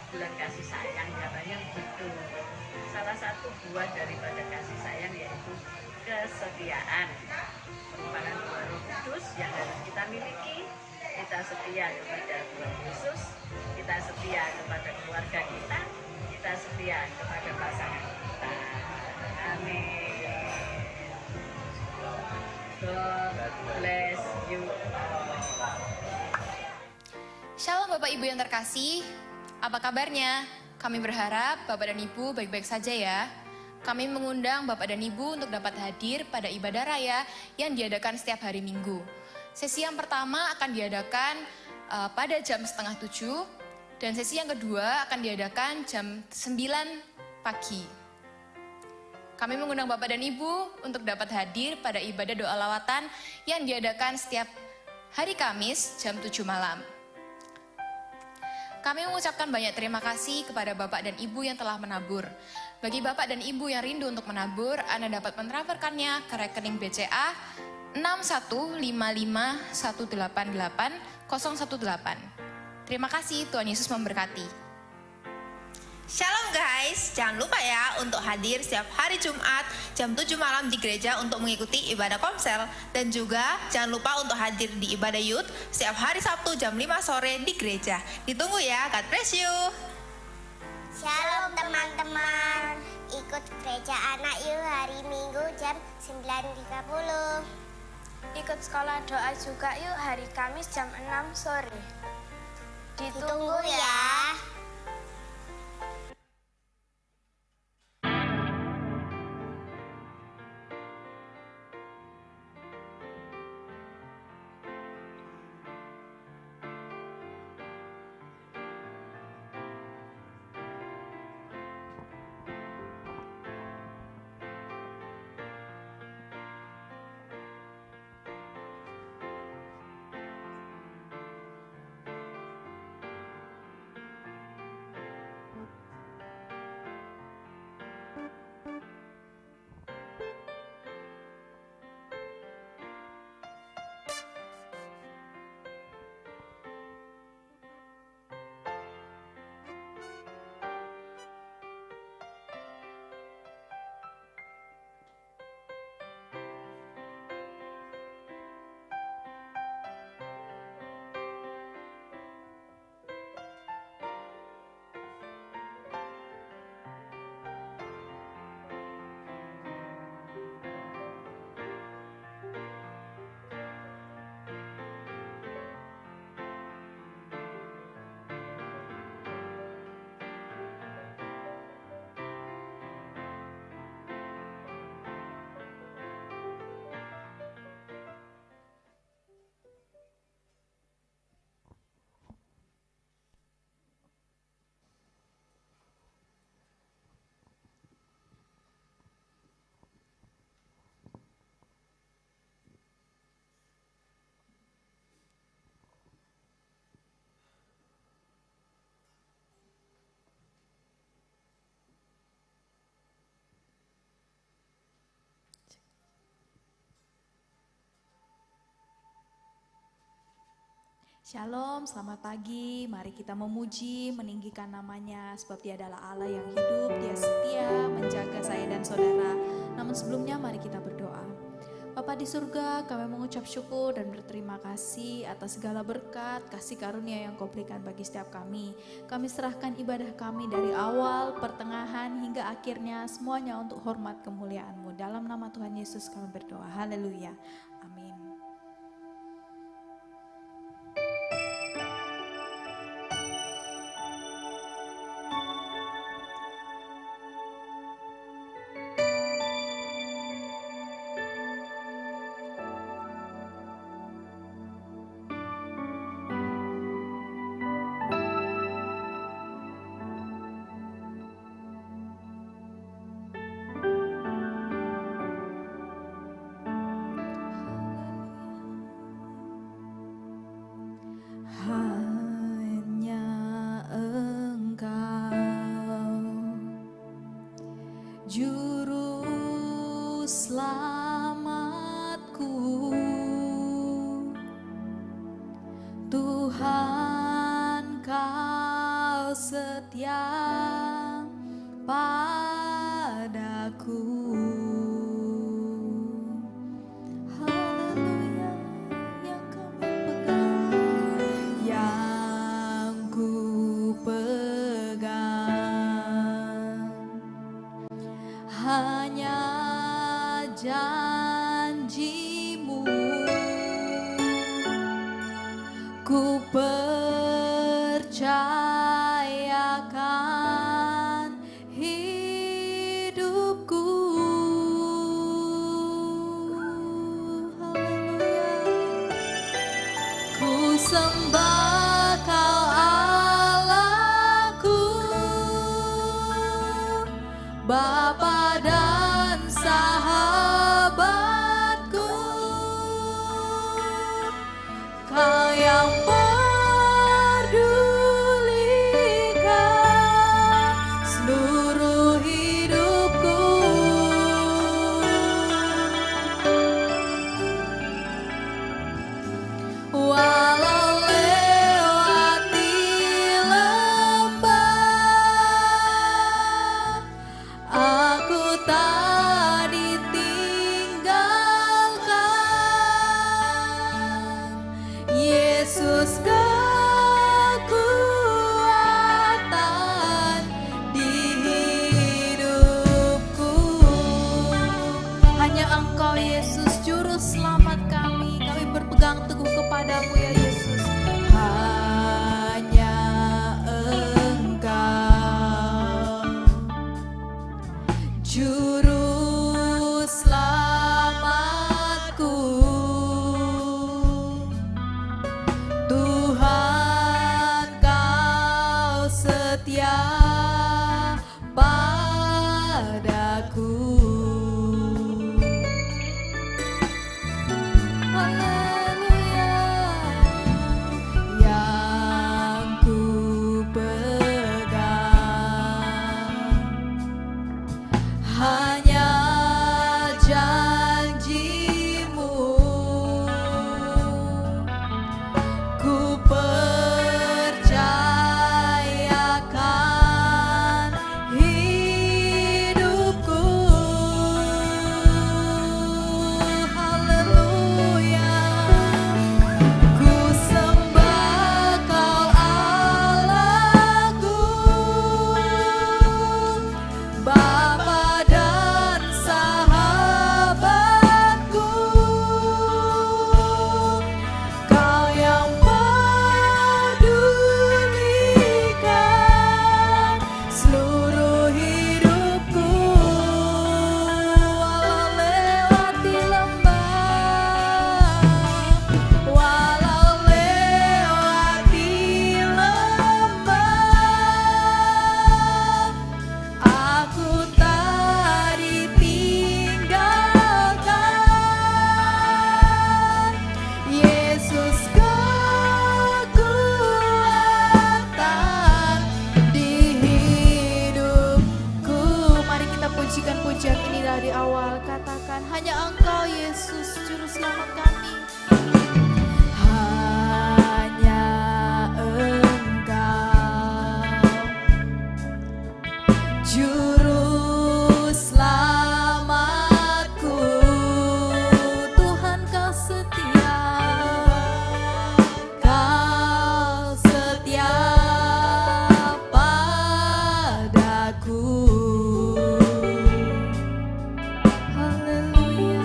bulan kasih sayang, katanya begitu. Salah satu buah daripada kasih sayang yaitu kesetiaan, merupakan buah Roh Kudus yang harus kita miliki. Kita setia kepada Tuhan Yesus, kita setia kepada keluarga kita, kita setia kepada pasangan kita. Amin. God bless you all. Shalom Bapak Ibu yang terkasih, apa kabarnya? Kami berharap Bapak dan Ibu baik-baik saja ya. Kami mengundang Bapak dan Ibu untuk dapat hadir pada ibadah raya yang diadakan setiap hari Minggu. Sesi yang pertama akan diadakan pada jam 6:30 dan sesi yang kedua akan diadakan jam 9 pagi. Kami mengundang Bapak dan Ibu untuk dapat hadir pada ibadah doa lawatan yang diadakan setiap hari Kamis jam 7 malam. Kami mengucapkan banyak terima kasih kepada Bapak dan Ibu yang telah menabur. Bagi Bapak dan Ibu yang rindu untuk menabur, Anda dapat mentransferkannya ke rekening BCA 6155188 Terima kasih, Tuhan Yesus memberkati. Shalom guys, jangan lupa ya untuk hadir setiap hari Jumat jam 7 malam di gereja untuk mengikuti ibadah komsel. Dan juga jangan lupa untuk hadir di ibadah youth setiap hari Sabtu jam 5 sore di gereja. Ditunggu ya, God bless you. Shalom teman-teman, ikut gereja anak yuk hari Minggu jam 9.30. Ikut sekolah doa juga yuk hari Kamis jam 6 sore. Ditunggu ya. Shalom, selamat pagi. Mari kita memuji, meninggikan namanya, sebab Dia adalah Allah yang hidup, Dia setia menjaga saya dan saudara. Namun sebelumnya mari kita berdoa. Bapa di surga, kami mengucap syukur dan berterima kasih atas segala berkat, kasih karunia yang Kau berikan bagi setiap kami. Kami serahkan ibadah kami dari awal, pertengahan, hingga akhirnya, semuanya untuk hormat kemuliaan-Mu. Dalam nama Tuhan Yesus kami berdoa. Haleluya. Amin. Tuhan, Kau setia. setia padaku. Haleluya, yang kami pegang, yang ku pegang hanya janjimu. Ku percayakan hidupku. Haleluya. Ku sembah Kau Allahku, Bapa dan sahabatku. Kau yang pedulikan seluruh hidupku. Walau lewati lembah, aku tak ditinggalkan. Yesus kekuatan di hidupku. Hanya Engkau Yesus juru selamat kami. Kami berpegang teguh kepadamu ya Yesus. Hanya Engkau juru selamatku. Tuhan Kau setia padaku. Haleluya, yang ku pegang hanya janjimu. Ku percayakan hidupku. Haleluya. Ku sembah Kau Allahku, Bapa dan sahabatku. Kau yang pedulikan seluruh hidupku. Walau lewati lembah, walau lewati lembah, aku tak ditinggalkan. Yesus kekuatan di hidupku. Mari kita pujikan pujian ini dari awal. Katakan, hanya Engkau Yesus juru selamat kami. Hanya Engkau juru selamatku. Tuhan Kau setia, Kau setia padaku. Haleluya.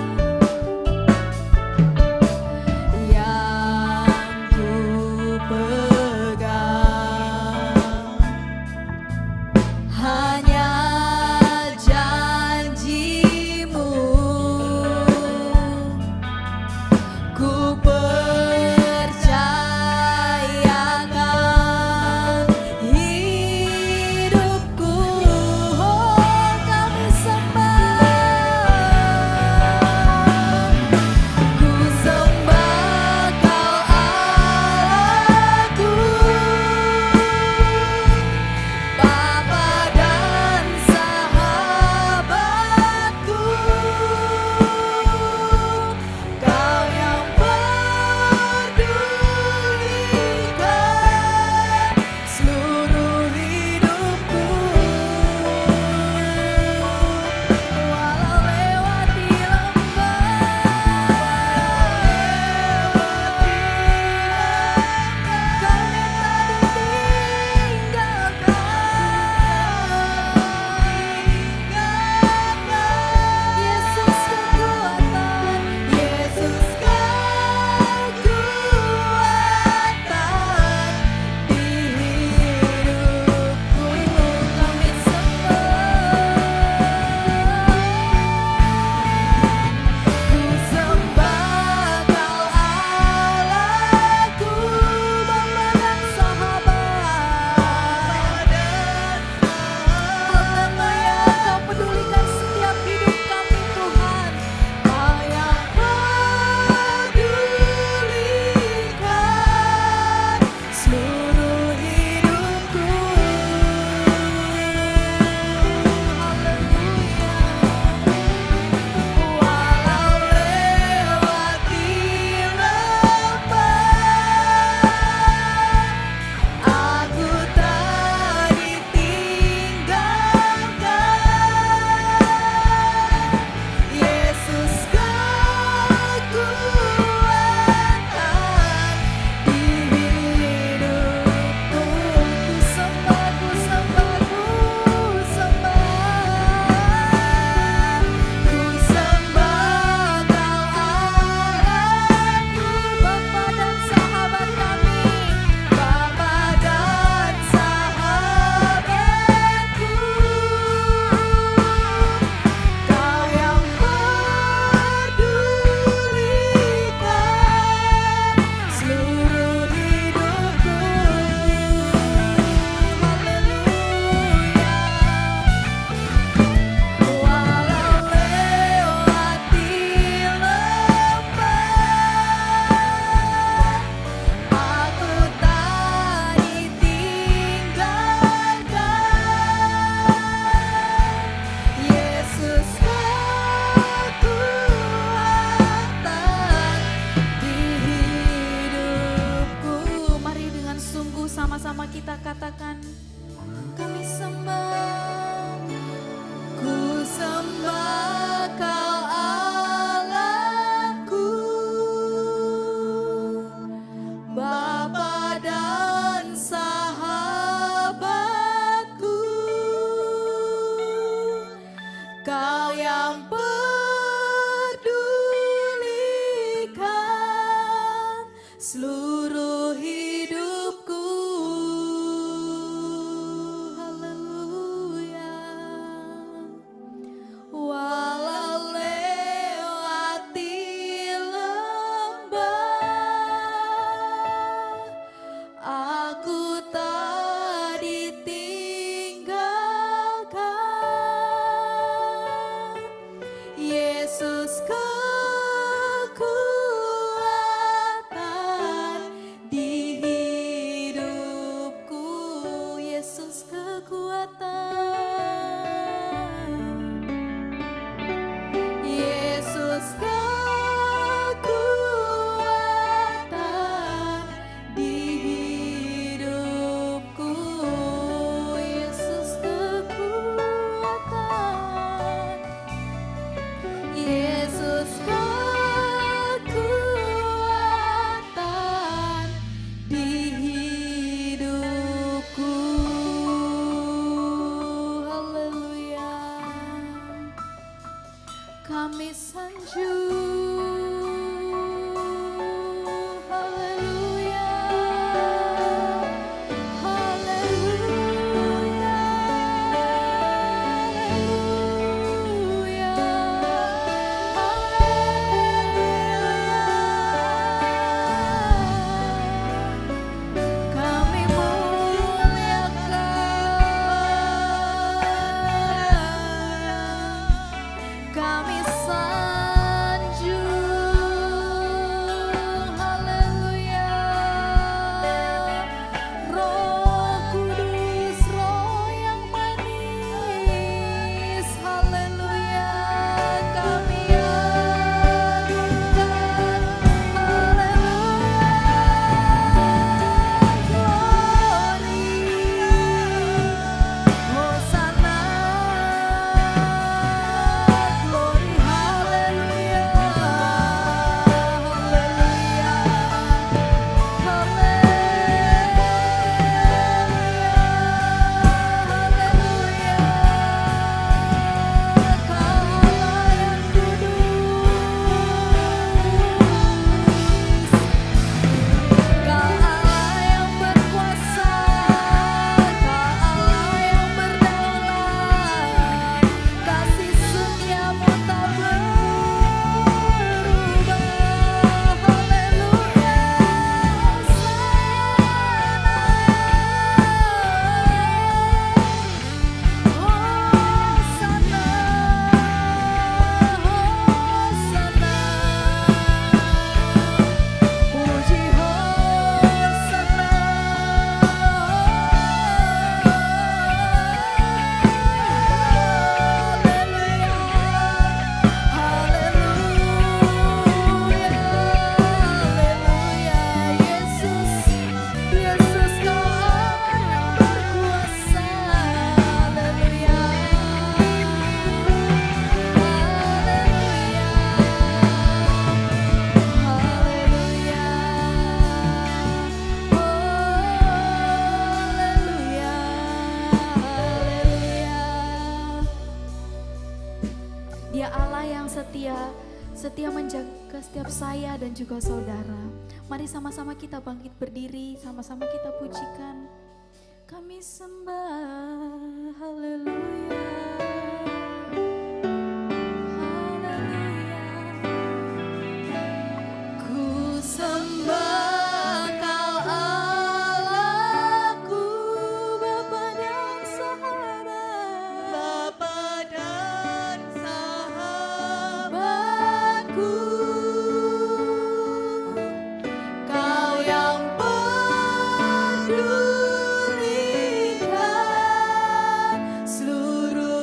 Yesus kekuatan di hidupku, Yesus kekuatan, Yesus kekuatan di hidupku, Yesus kekuatan, Yesus kekuatan di hidupku. Haleluya. Kami sanjung. Haleluya. Haleluya. Haleluya. Kami muliakan, kami sanjung, haleluya. Roh Kudus, Roh yang manis, haleluya. Kami agungkan, haleluya. Hosana, glory, haleluya, haleluya, haleluya, Kau Allah yang kudus, Kau Allah yang berkuasa, Kau Allah yang berdaulat, kasih setiamu tak berubah. Haleluya, Hosana, Hosana, puji Hosana, haleluya, Yesus, Yesus Kau Allah yang berkuasa, haleluya, haleluya, haleluya, haleluya. Dia Allah yang setia, setia menjaga setiap saya dan juga saudara. Mari sama-sama kita bangkit berdiri, sama-sama kita pujikan. Kami sembah, haleluya, haleluya. Ku sembah Kau Allahku, Bapa dan Sahabat, Bapa dan Sahabatku. Kau yang pedulikan seluruh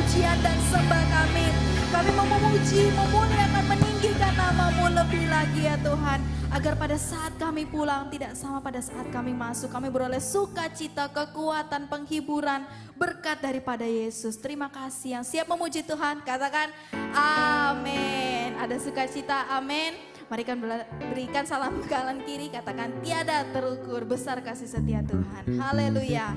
pujian dan sembah kami. Kami mau memuji, memuliakan, meninggikan nama-Mu lebih lagi ya Tuhan. Agar pada saat kami pulang tidak sama pada saat kami masuk. Kami beroleh sukacita, kekuatan, penghiburan, berkat daripada Yesus. Terima kasih yang siap memuji Tuhan. Katakan amin. Ada sukacita, amin. Mari kami berikan salam kanan kiri. Katakan tiada terukur besar kasih setia Tuhan. Haleluya.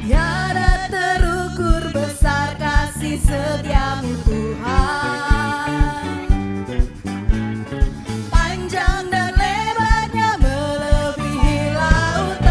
Tiada terukur besar kasih setiamu Tuhan. Panjang dan lebarnya melebihi lautan.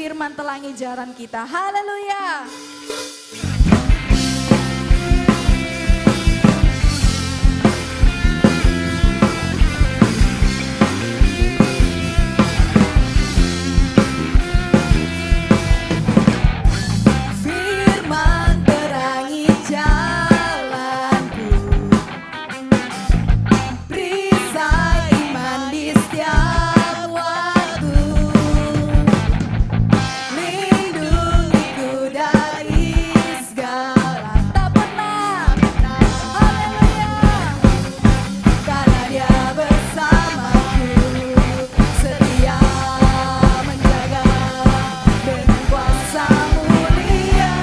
firman telangi jalan kita. Haleluya. Firman terangi jalanku, perisai iman di setiap waktu, lindungiku dari segala tak pernah, haleluya, karena Dia bersamaku, setia menjaga dengan kuasa mulia.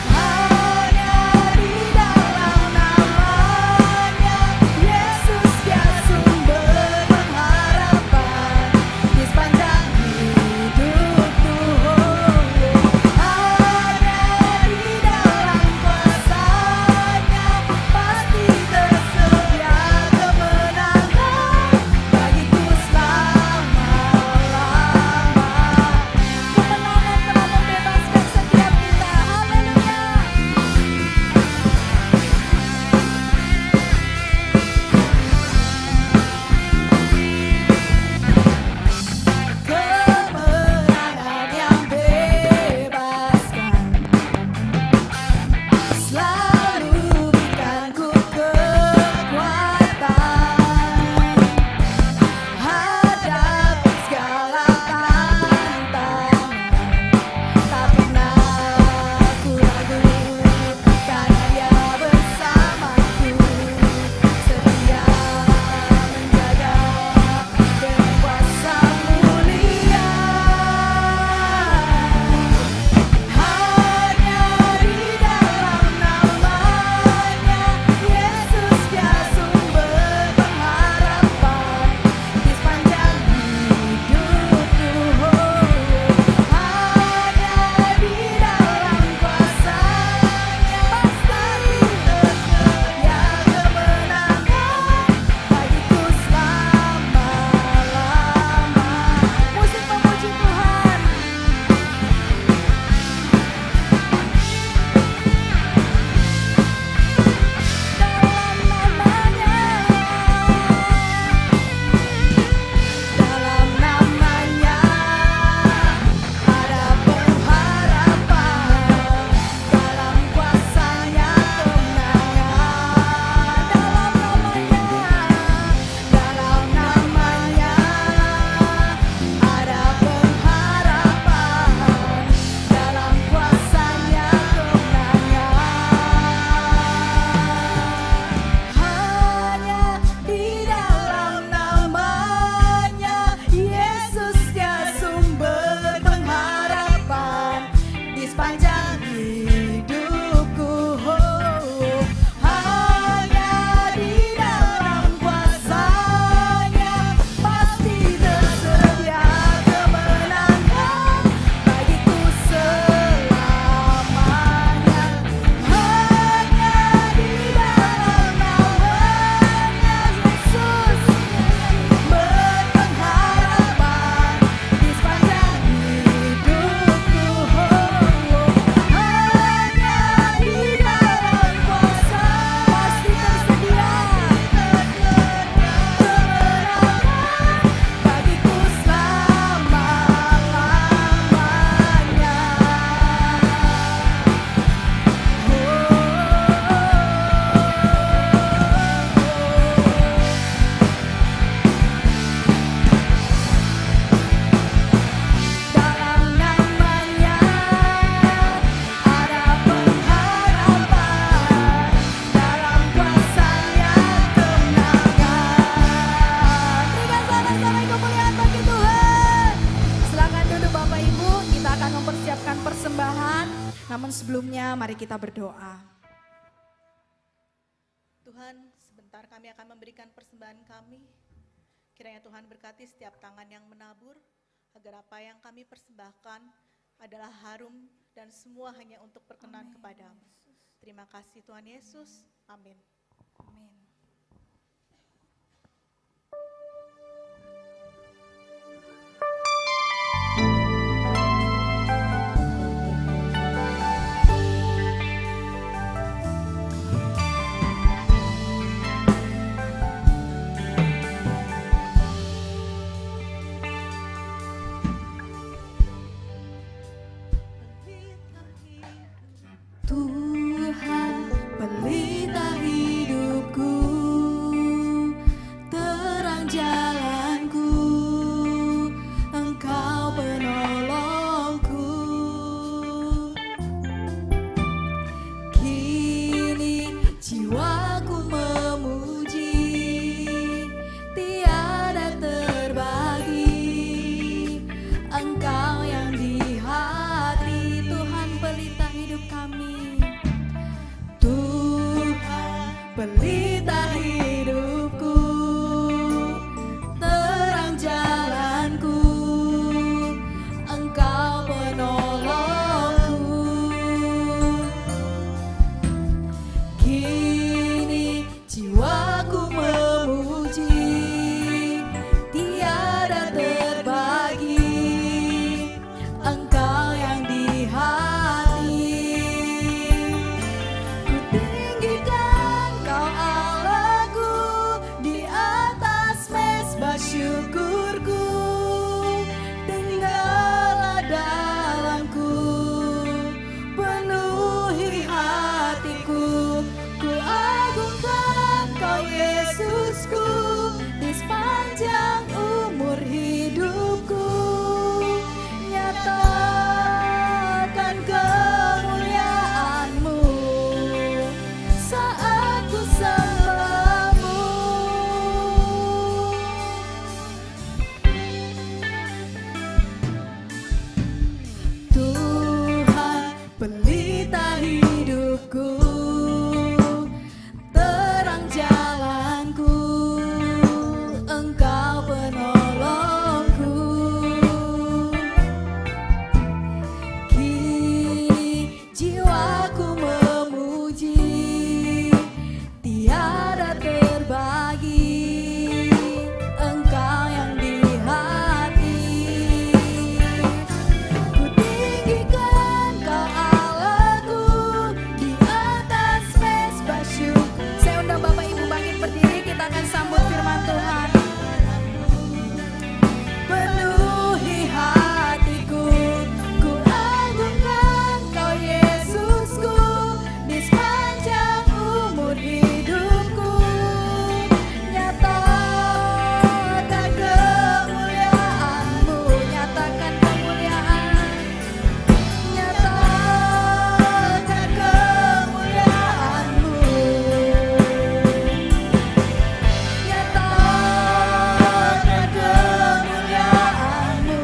Hanya di dalam namanya Yesus Dia sumber pengharapan di sepanjang hidupku. Hanya di dalam kuasa-Nya pasti tersedia kemenangan bagiku selama-lamanya. Kemenangan telah membebaskan setiap kita. Haleluya. Kemenangan yang bebaskan selalu berikanku kekuatan hadapi segala tantangan. Tak pernah ku ragu karena Dia bersamaku, setia menjaga dengan kuasa mulia. Hanya di dalam namanya Yesus Dia sumber pengharapan di sepanjang hidupku. Hanya di dalam kuasa-Nya pasti tersedia kemenangan bagiku selama-lamanya. Musik memuji Tuhan. Dalam namanya ada pengharapan, dalam kuasa-Nya kemenangan. Dalam namanya ada pengharapan, dalam kuasa-Nya kemenangan. Hanya di dalam namanya Yesus Dia sumber pengharapan di sepanjang hidupku. Hanya di dalam kuasa-Nya pasti tersedia kemenangan bagiku selamanya. Hanya di dalam namanya Yesus berpengharapan di sepanjang hidupku. Hanya di dalam kuasa pasti tersedia kemenangan bagiku selama-lamanya. Dalam namanya ada pengharapan, dalam kuasa-Nya kemenangan. Berikan sama-sama kemuliaan bagi Tuhan. Silakan duduk Bapak Ibu, kita akan mempersiapkan persembahan. Namun sebelumnya mari kita berdoa. Tuhan, sebentar kami akan memberikan persembahan kami. Kiranya Tuhan berkati setiap tangan yang menabur, agar apa yang kami persembahkan adalah harum dan semua hanya untuk berkenan kepadamu. Terima kasih Tuhan Yesus. Amin. Amin. Tuhan, pelita hidupku, terang jalanku, Engkau penolongku. Kini jiwaku memuji, tiada terbagi, Engkau yang di hati. Tuhan, pelita hidup kami. Tuhan, pelita hidupku, terang jalanku, Engkau penolongku. Kini jiwaku memuji, tiada terbagi, Engkau yang di hati. Ku tinggikan Kau Allahku, di atas mezbah syukurku, tinggallah dalamku, penuhi hatiku. Ku agungkan Kau Yesusku, di sepanjang umur hidupku, nyatakan kemuliaan-Mu saat ku sembah-Mu. Tuhan, pelita hidupku, terang jalanku, Engkau penolongku. Kini jiwaku memuji, tiada terbagi, Engkau yang di hati. Ku tinggikan Kau Allahku, di atas mezbah syukur. Saya undang Bapak Ibu bangkit berdiri, kita akan sambut firman Tuhan. Penuhi hatiku, ku agungkan Kau Yesusku, di sepanjang umur hidupku, nyatakan kemuliaan-Mu, nyatakan kemuliaan, nyatakan kemuliaan-Mu, nyatakan kemuliaan-Mu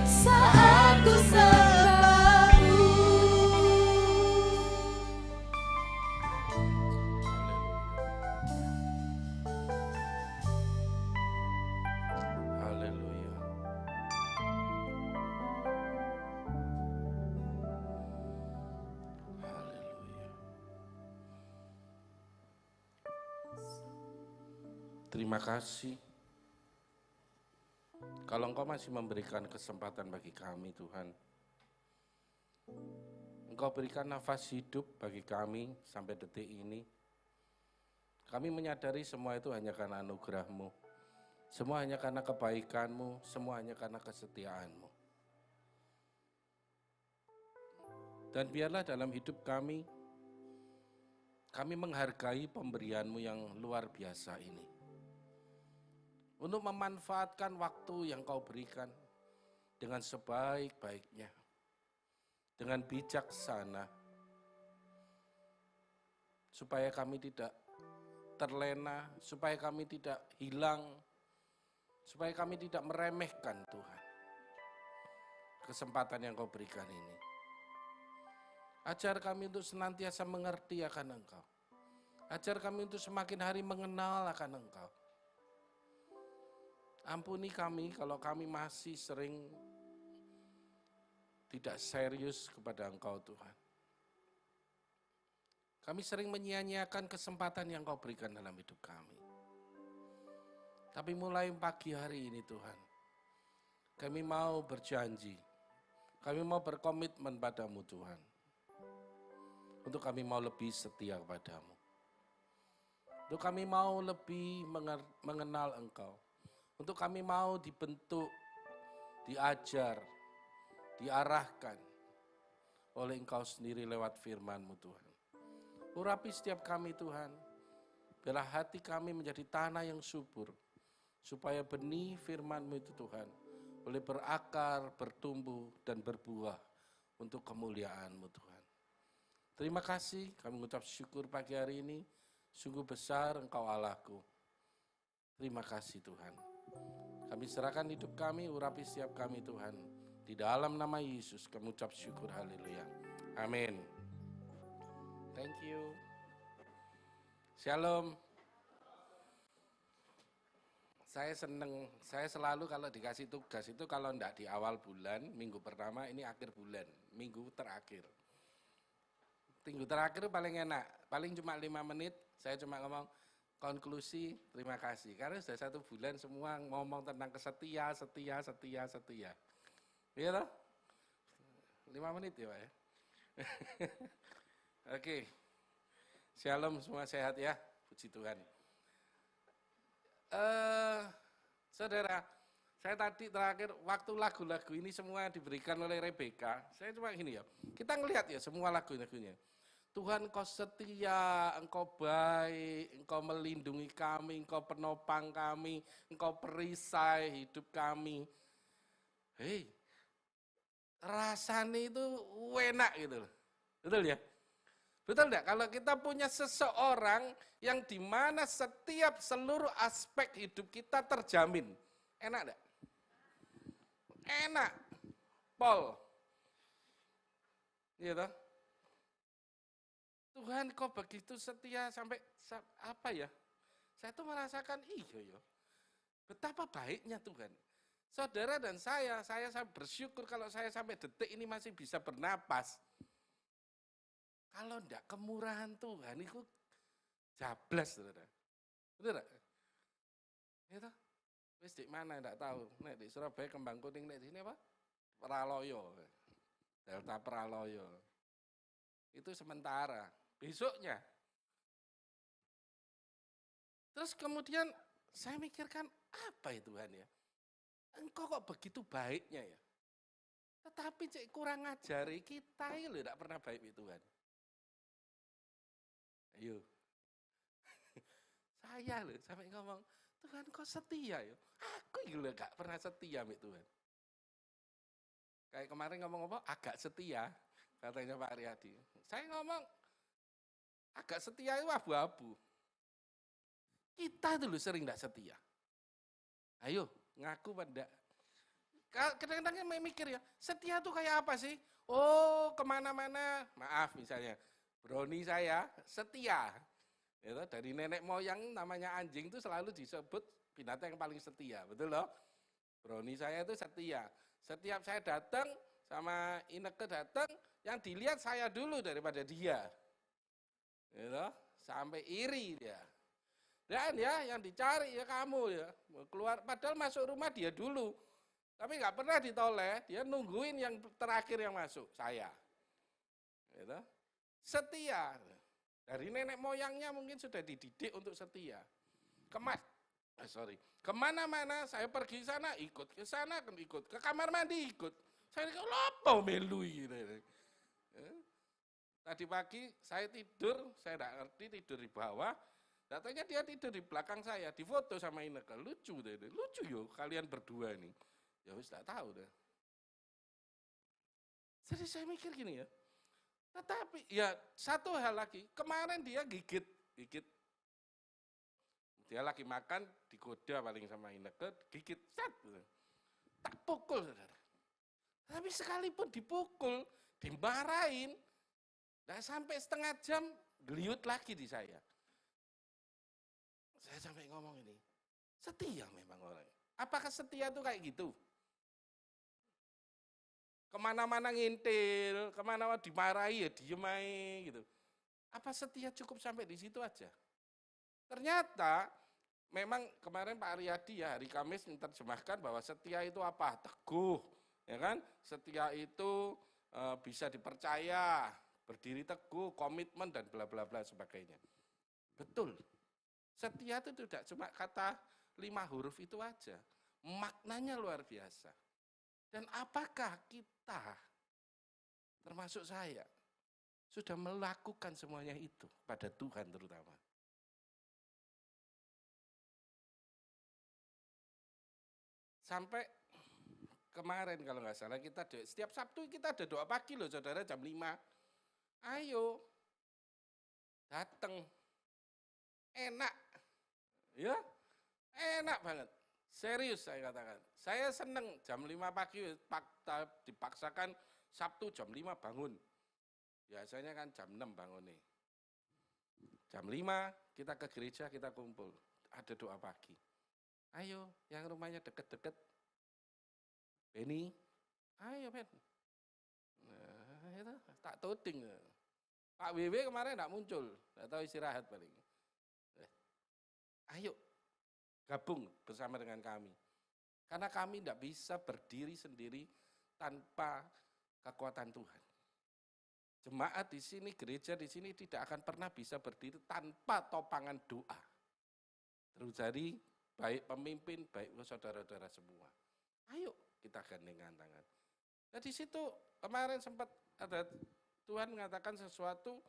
saat ku sembah-Mu. Haleluya. Haleluya. Terima kasih. Kalau Engkau masih memberikan kesempatan bagi kami, Tuhan. Engkau berikan nafas hidup bagi kami sampai detik ini. Kami menyadari semua itu hanya karena anugerah-Mu. Semua hanya karena kebaikan-Mu, semua hanya karena kesetiaan-Mu. Dan biarlah dalam hidup kami menghargai pemberian-Mu yang luar biasa ini. Untuk memanfaatkan waktu yang Kau berikan dengan sebaik-baiknya, dengan bijaksana, supaya kami tidak terlena, supaya kami tidak hilang, supaya kami tidak meremehkan Tuhan kesempatan yang Kau berikan ini. Ajar kami untuk senantiasa mengerti akan Engkau. Ajar kami untuk semakin hari mengenal akan Engkau. Ampuni kami kalau kami masih sering tidak serius kepada Engkau, Tuhan. Kami sering menyia-nyiakan kesempatan yang Kau berikan dalam hidup kami. Tapi mulai pagi hari ini, Tuhan, kami mau berjanji, kami mau berkomitmen padamu, Tuhan. Untuk kami mau lebih setia kepadamu. Untuk kami mau lebih mengenal Engkau. Untuk kami mau dibentuk, diajar, diarahkan oleh Engkau sendiri lewat firman-Mu Tuhan. Urapi setiap kami Tuhan, biarlah hati kami menjadi tanah yang subur, supaya benih firman-Mu itu Tuhan, boleh berakar, bertumbuh, dan berbuah untuk kemuliaan-Mu Tuhan. Terima kasih, kami mengucap syukur pagi hari ini, sungguh besar Engkau Allahku. Terima kasih Tuhan. Kami serahkan hidup kami, urapi setiap kami Tuhan. Di dalam nama Yesus kami ucap syukur, haleluya. Amin. Thank you. Shalom. Saya seneng, saya selalu kalau dikasih tugas itu kalau enggak di awal bulan, minggu pertama, ini akhir bulan, minggu terakhir. Minggu terakhir paling enak, paling cuma 5 menit, saya cuma ngomong konklusi, terima kasih. Karena sudah 1 bulan semua ngomong tentang setia. Iya toh? 5 menit ya Pak ya. Oke. Shalom, semua sehat ya, puji Tuhan. Saudara, saya tadi terakhir waktu lagu-lagu ini semua diberikan oleh Rebecca. Saya cuma gini ya, kita ngelihat ya semua lagu-lagunya. Tuhan Engkau setia, Engkau baik, Engkau melindungi kami, Engkau penopang kami, Engkau perisai hidup kami. Hei, rasanya itu enak gitu loh. Betul ya? Betul enggak? Kalau kita punya seseorang yang dimana setiap seluruh aspek hidup kita terjamin. Enak enggak? Enak. Paul. Gitu. Tuhan kok begitu setia sampai apa ya? Saya tuh merasakan iya ya. Betapa baiknya Tuhan. Saudara dan saya bersyukur kalau saya sampai detik ini masih bisa bernapas. Kalau enggak kemurahan Tuhan itu jablas, saudara. Betul enggak? Itu wis di mana enggak tahu. Nek di Surabaya Kembang Kuning, nek di sini apa? Praloyo. Delta Praloyo. Itu sementara. Besoknya. Terus kemudian saya mikirkan apa ya Tuhan ya? Engkau kok begitu baiknya ya? Tetapi cek kurang ngajari kita ini loh enggak pernah baik ya Tuhan. Ayo. Saya loh sampai ngomong, Tuhan kok setia ya? Aku juga gak pernah setia sama Tuhan. Kayak kemarin ngomong apa? Agak setia, katanya Pak Riyadi. Saya ngomong, agak setia itu abu-abu. Kita dulu sering gak setia. Ayo, ngaku pada. Kadang-kadang mikir ya, setia tuh kayak apa sih? Oh, kemana-mana, maaf misalnya. Brownie saya setia, ya, dari nenek moyang namanya anjing itu selalu disebut binatang yang paling setia, betul loh? Brownie saya itu setia. Setiap saya datang sama Ineke datang, yang dilihat saya dulu daripada dia, ya, sampai iri dia. Dan ya yang dicari ya kamu ya, keluar padahal masuk rumah dia dulu, tapi nggak pernah ditoleh, dia nungguin yang terakhir yang masuk saya, ya. Setia, dari nenek moyangnya mungkin sudah dididik untuk setia. Kemana-mana saya pergi sana ikut, ke sana ikut, ke kamar mandi ikut. Saya lopo melu gitu. Tadi pagi saya tidur, saya tidak ngerti tidur di bawah. Datanya dia tidur di belakang saya, difoto sama Ineke. Lucu deh, lucu yo kalian berdua nih. Ya wis tak tahu deh. Jadi saya mikir gini ya. Tetapi ya satu hal lagi, kemarin dia gigit. Dia lagi makan, digoda paling sama Ineke, gigit, set, tak pukul, saudara. Tapi sekalipun dipukul, dimarahin, nah sampai setengah jam, geliut lagi di saya. Saya sampai ngomong ini, setia memang orang. Apakah setia itu kayak gitu? Kemana-mana ngintil, kemana-mana dimarahi ya diem aja gitu. Apa setia cukup sampai di situ aja? Ternyata memang kemarin Pak Riyadi ya hari Kamis menerjemahkan bahwa setia itu apa? Teguh, ya kan? Setia itu bisa dipercaya, berdiri teguh, komitmen dan bla bla bla sebagainya. Betul. Setia itu tidak cuma kata 5 huruf itu aja. Maknanya luar biasa. Dan apakah kita termasuk saya, sudah melakukan semuanya itu pada Tuhan terutama. Sampai kemarin kalau nggak salah kita setiap Sabtu kita ada doa pagi loh saudara jam 5. Ayo, datang. Enak, ya enak banget. Serius saya katakan. Saya seneng jam 5 pagi dipaksakan Sabtu jam 5 bangun. Biasanya kan jam 6 bangun nih. Jam 5 kita ke gereja, kita kumpul. Ada doa pagi. Ayo, yang rumahnya deket-deket. Beni, ayo Ben. Nah, itu tak tuding. Pak WW kemarin enggak muncul, enggak tahu istirahat paling. Ayo, gabung bersama dengan kami. Karena kami tidak bisa berdiri sendiri tanpa kekuatan Tuhan. Jemaat di sini, gereja di sini tidak akan pernah bisa berdiri tanpa topangan doa. Terus dari baik pemimpin, baik saudara-saudara semua. Ayo kita gandengan tangan. Nah di situ kemarin sempat ada Tuhan mengatakan sesuatu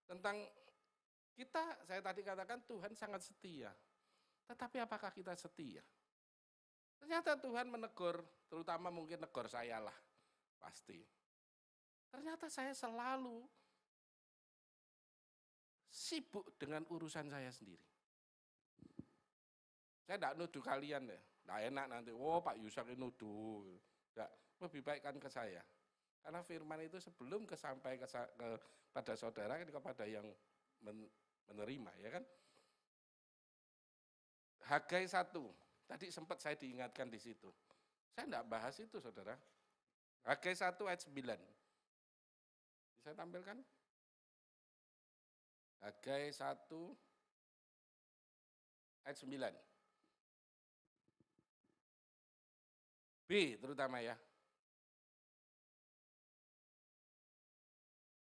tentang kita, saya tadi katakan Tuhan sangat setia. Tetapi apakah kita setia? Ternyata Tuhan menegur, terutama mungkin negur saya lah, pasti. Ternyata saya selalu sibuk dengan urusan saya sendiri. Saya tidak nuduh kalian ya, tidak enak nanti, oh Pak Yusak ini nuduh. Tidak, lebih baik kan ke saya. Karena firman itu sebelum sampai kepada saudara, kan kepada yang menerima, ya kan. Hagai 1, tadi sempat saya diingatkan di situ. Saya tidak bahas itu saudara. Hagai 1 ayat 9. Bisa tampilkan? Hagai 1 ayat 9. B terutama ya.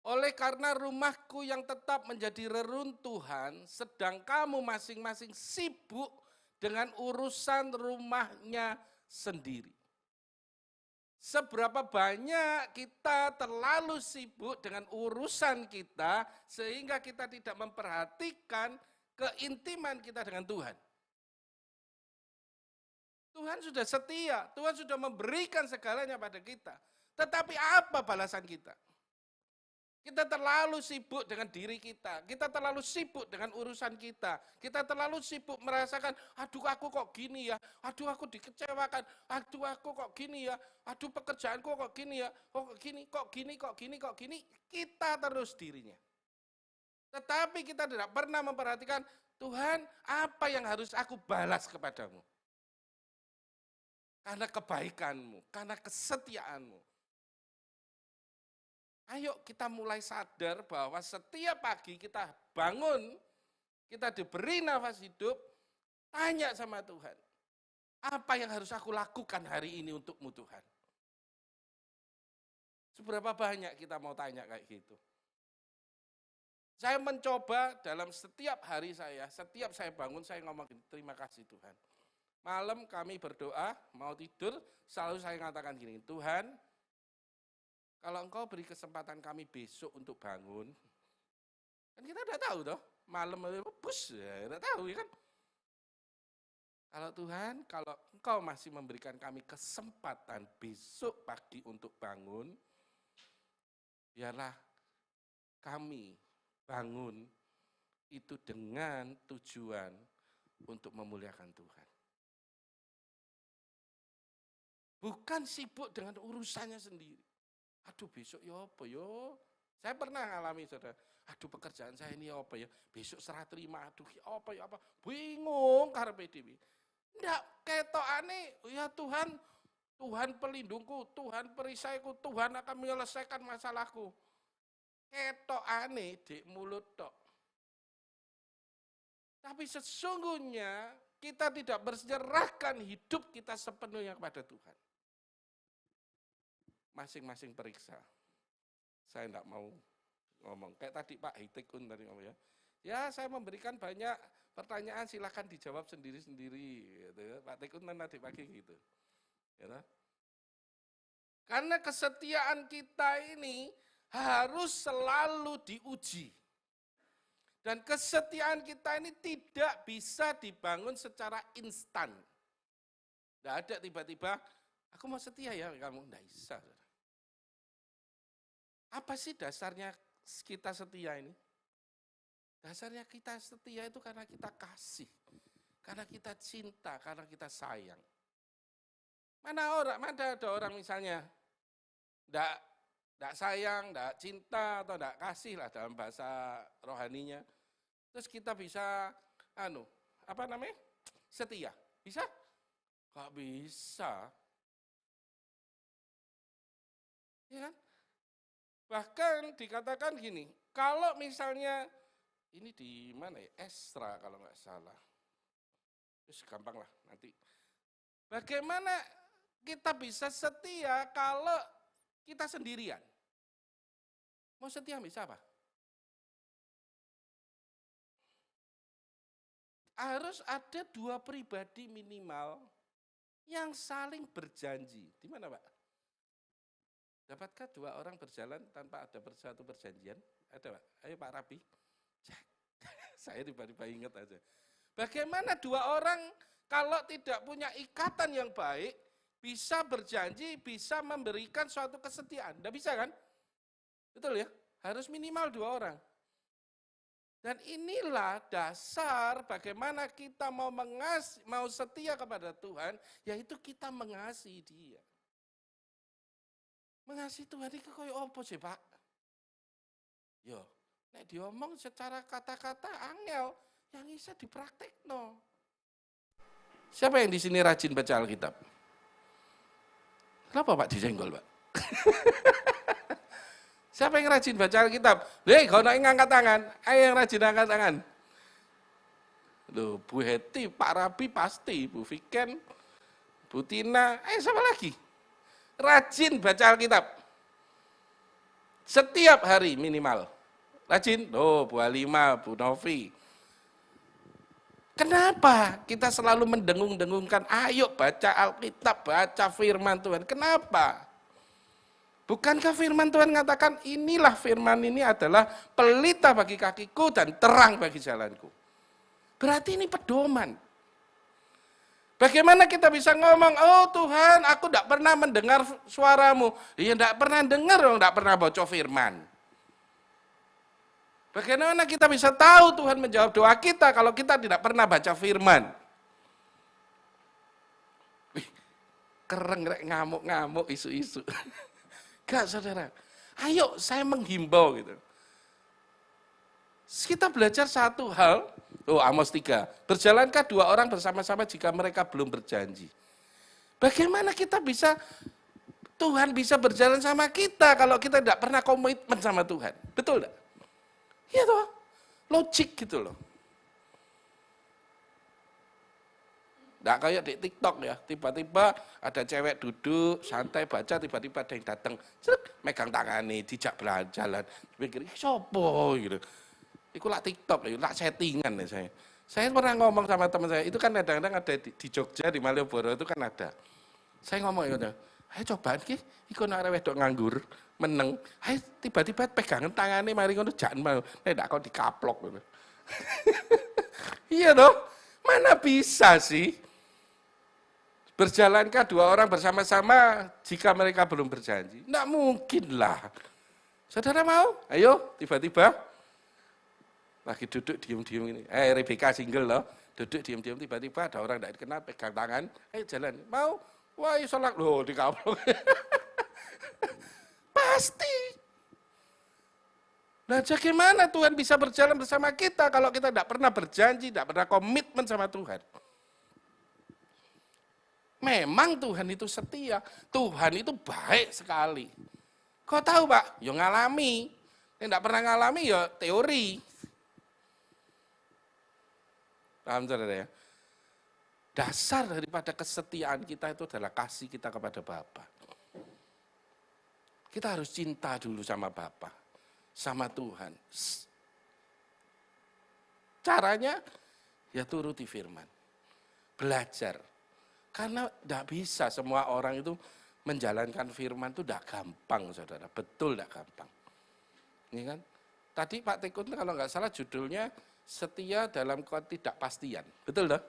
Oleh karena rumahku yang tetap menjadi reruntuhan, sedang kamu masing-masing sibuk dengan urusan rumahnya sendiri. Seberapa banyak kita terlalu sibuk dengan urusan kita, sehingga kita tidak memperhatikan keintiman kita dengan Tuhan. Tuhan sudah setia, Tuhan sudah memberikan segalanya pada kita. Tetapi apa balasan kita? Kita terlalu sibuk dengan diri kita terlalu sibuk dengan urusan kita terlalu sibuk merasakan, aduh aku kok gini ya, aduh aku dikecewakan, aduh aku kok gini ya, aduh pekerjaanku kok gini ya, kok gini, kita terus dirinya. Tetapi kita tidak pernah memperhatikan, Tuhan apa yang harus aku balas kepadamu? Karena kebaikanmu, karena kesetiaanmu. Ayo kita mulai sadar bahwa setiap pagi kita bangun, kita diberi nafas hidup, tanya sama Tuhan. Apa yang harus aku lakukan hari ini untukmu Tuhan? Seberapa banyak kita mau tanya kayak gitu? Saya mencoba dalam setiap hari saya, setiap saya bangun saya ngomong terima kasih Tuhan. Malam kami berdoa, mau tidur, selalu saya mengatakan gini, Tuhan, kalau Engkau beri kesempatan kami besok untuk bangun, kan kita udah tahu toh, malam bus, ya udah tahu ya kan. Kalau Tuhan, kalau Engkau masih memberikan kami kesempatan besok pagi untuk bangun, biarlah kami bangun itu dengan tujuan untuk memuliakan Tuhan. Bukan sibuk dengan urusannya sendiri. Aduh besok ya apa ya? Saya pernah ngalami saudara. Aduh pekerjaan saya ini apa ya? Besok serah terima. Aduh apa ya apa? Bingung karepe dhewe. Ndak ketokane ya Tuhan, Tuhan pelindungku, Tuhan perisaiku, Tuhan akan menyelesaikan masalahku. Ketokane di mulut tok. Tapi sesungguhnya kita tidak berserahkan hidup kita sepenuhnya kepada Tuhan. Masing-masing periksa. Saya tidak mau ngomong. Kayak tadi Pak Hitekun tadi ngomong ya. Ya saya memberikan banyak pertanyaan, silakan dijawab sendiri-sendiri. Gitu. Pak Tekun tadi pagi gitu. Ya, karena kesetiaan kita ini harus selalu diuji. Dan kesetiaan kita ini tidak bisa dibangun secara instan. Tidak ada tiba-tiba, aku mau setia ya kamu, tidak bisa. Apa sih dasarnya kita setia ini? Dasarnya kita setia itu karena kita kasih, karena kita cinta, karena kita sayang. Mana ada orang misalnya, tidak sayang, tidak cinta, atau tidak kasih lah dalam bahasa rohaninya. Terus kita bisa, setia. Bisa? Gak bisa. Ya kan? Bahkan dikatakan gini, kalau misalnya, ini di mana ya? Esra kalau nggak salah. Terus gampang lah nanti. Bagaimana kita bisa setia kalau kita sendirian? Mau setia bisa apa? Harus ada 2 pribadi minimal yang saling berjanji. Di mana Pak? Dapatkah 2 orang berjalan tanpa ada satu perjanjian? Ada Pak? Ayo Pak Rabi. Cek. Saya tiba-tiba ingat aja. Bagaimana 2 orang kalau tidak punya ikatan yang baik, bisa berjanji, bisa memberikan suatu kesetiaan. Tidak bisa kan? Betul ya? Harus minimal 2 orang. Dan inilah dasar bagaimana kita mau setia kepada Tuhan, yaitu kita mengasihi Dia. Mengasihi Tuhan itu kayak apa sih Pak? Yo, nek diomong secara kata-kata angel, yang bisa dipraktekno. Siapa yang di sini rajin baca Alkitab? Kenapa Pak disenggol Pak? Siapa yang rajin baca Alkitab? Kalau yang ngangkat tangan, ayo yang rajin angkat tangan. Loh, Bu Heti, Pak Rabi pasti, Bu Viken, Bu Tina, siapa lagi? Rajin baca Alkitab. Setiap hari minimal. Rajin? Bu Halima, Bu Novi. Kenapa kita selalu mendengung-dengungkan, ayo baca Alkitab, baca firman Tuhan. Kenapa? Bukankah firman Tuhan mengatakan, inilah firman ini adalah pelita bagi kakiku dan terang bagi jalanku. Berarti ini pedoman. Bagaimana kita bisa ngomong, oh Tuhan aku tidak pernah mendengar suaramu. Ya tidak pernah dengar, tidak pernah baca firman. Bagaimana kita bisa tahu Tuhan menjawab doa kita kalau kita tidak pernah baca firman? Wih, kereng ngamuk-ngamuk isu-isu. Enggak saudara, ayo saya menghimbau gitu. Kita belajar satu hal, Amos 3, berjalankah 2 orang bersama-sama jika mereka belum berjanji. Bagaimana kita bisa, Tuhan bisa berjalan sama kita kalau kita tidak pernah komitmen sama Tuhan, betul enggak? Iya toh, logik gitu loh. Nggak kayak di TikTok ya, tiba-tiba ada cewek duduk, santai baca, tiba-tiba ada yang datang, megang tangannya, dijak jalan. Pikir, sopo gitu. Itu lah TikTok, lah settingan ya saya. Saya pernah ngomong sama teman saya, itu kan kadang-kadang ada di Jogja, di Malioboro itu kan ada. Saya ngomong, ayo cobaan ki, iku nak wedok nganggur, meneng. Ayo tiba-tiba pegangan tangannya, mari ngono jangan mau, ndak kau dikaplok gitu. Iya toh, mana bisa sih? Berjalankah 2 orang bersama-sama jika mereka belum berjanji? Tidak mungkin lah. Saudara mau? Ayo, tiba-tiba. Lagi duduk diem-diem ini. Rebecca single loh. Duduk diem-diem, tiba-tiba ada orang tidak dikenal, pegang tangan. Ayo jalan. Mau? Wah, sholat. Loh, dikaplok. Pasti. Nah, bagaimana Tuhan bisa berjalan bersama kita kalau kita tidak pernah berjanji, tidak pernah komitmen sama Tuhan? Memang Tuhan itu setia, Tuhan itu baik sekali. Kau tahu Pak, ya ngalami. Yang tidak pernah ngalami ya teori. Paham saudara ya? Dasar daripada kesetiaan kita itu adalah kasih kita kepada Bapa. Kita harus cinta dulu sama Bapa, sama Tuhan. Caranya ya turuti firman, belajar. Karena tidak bisa semua orang itu menjalankan firman itu tidak gampang, saudara. Betul tidak gampang. Ini kan? Tadi Pak Tekun kalau nggak salah judulnya setia dalam ketidakpastian. Betul toh?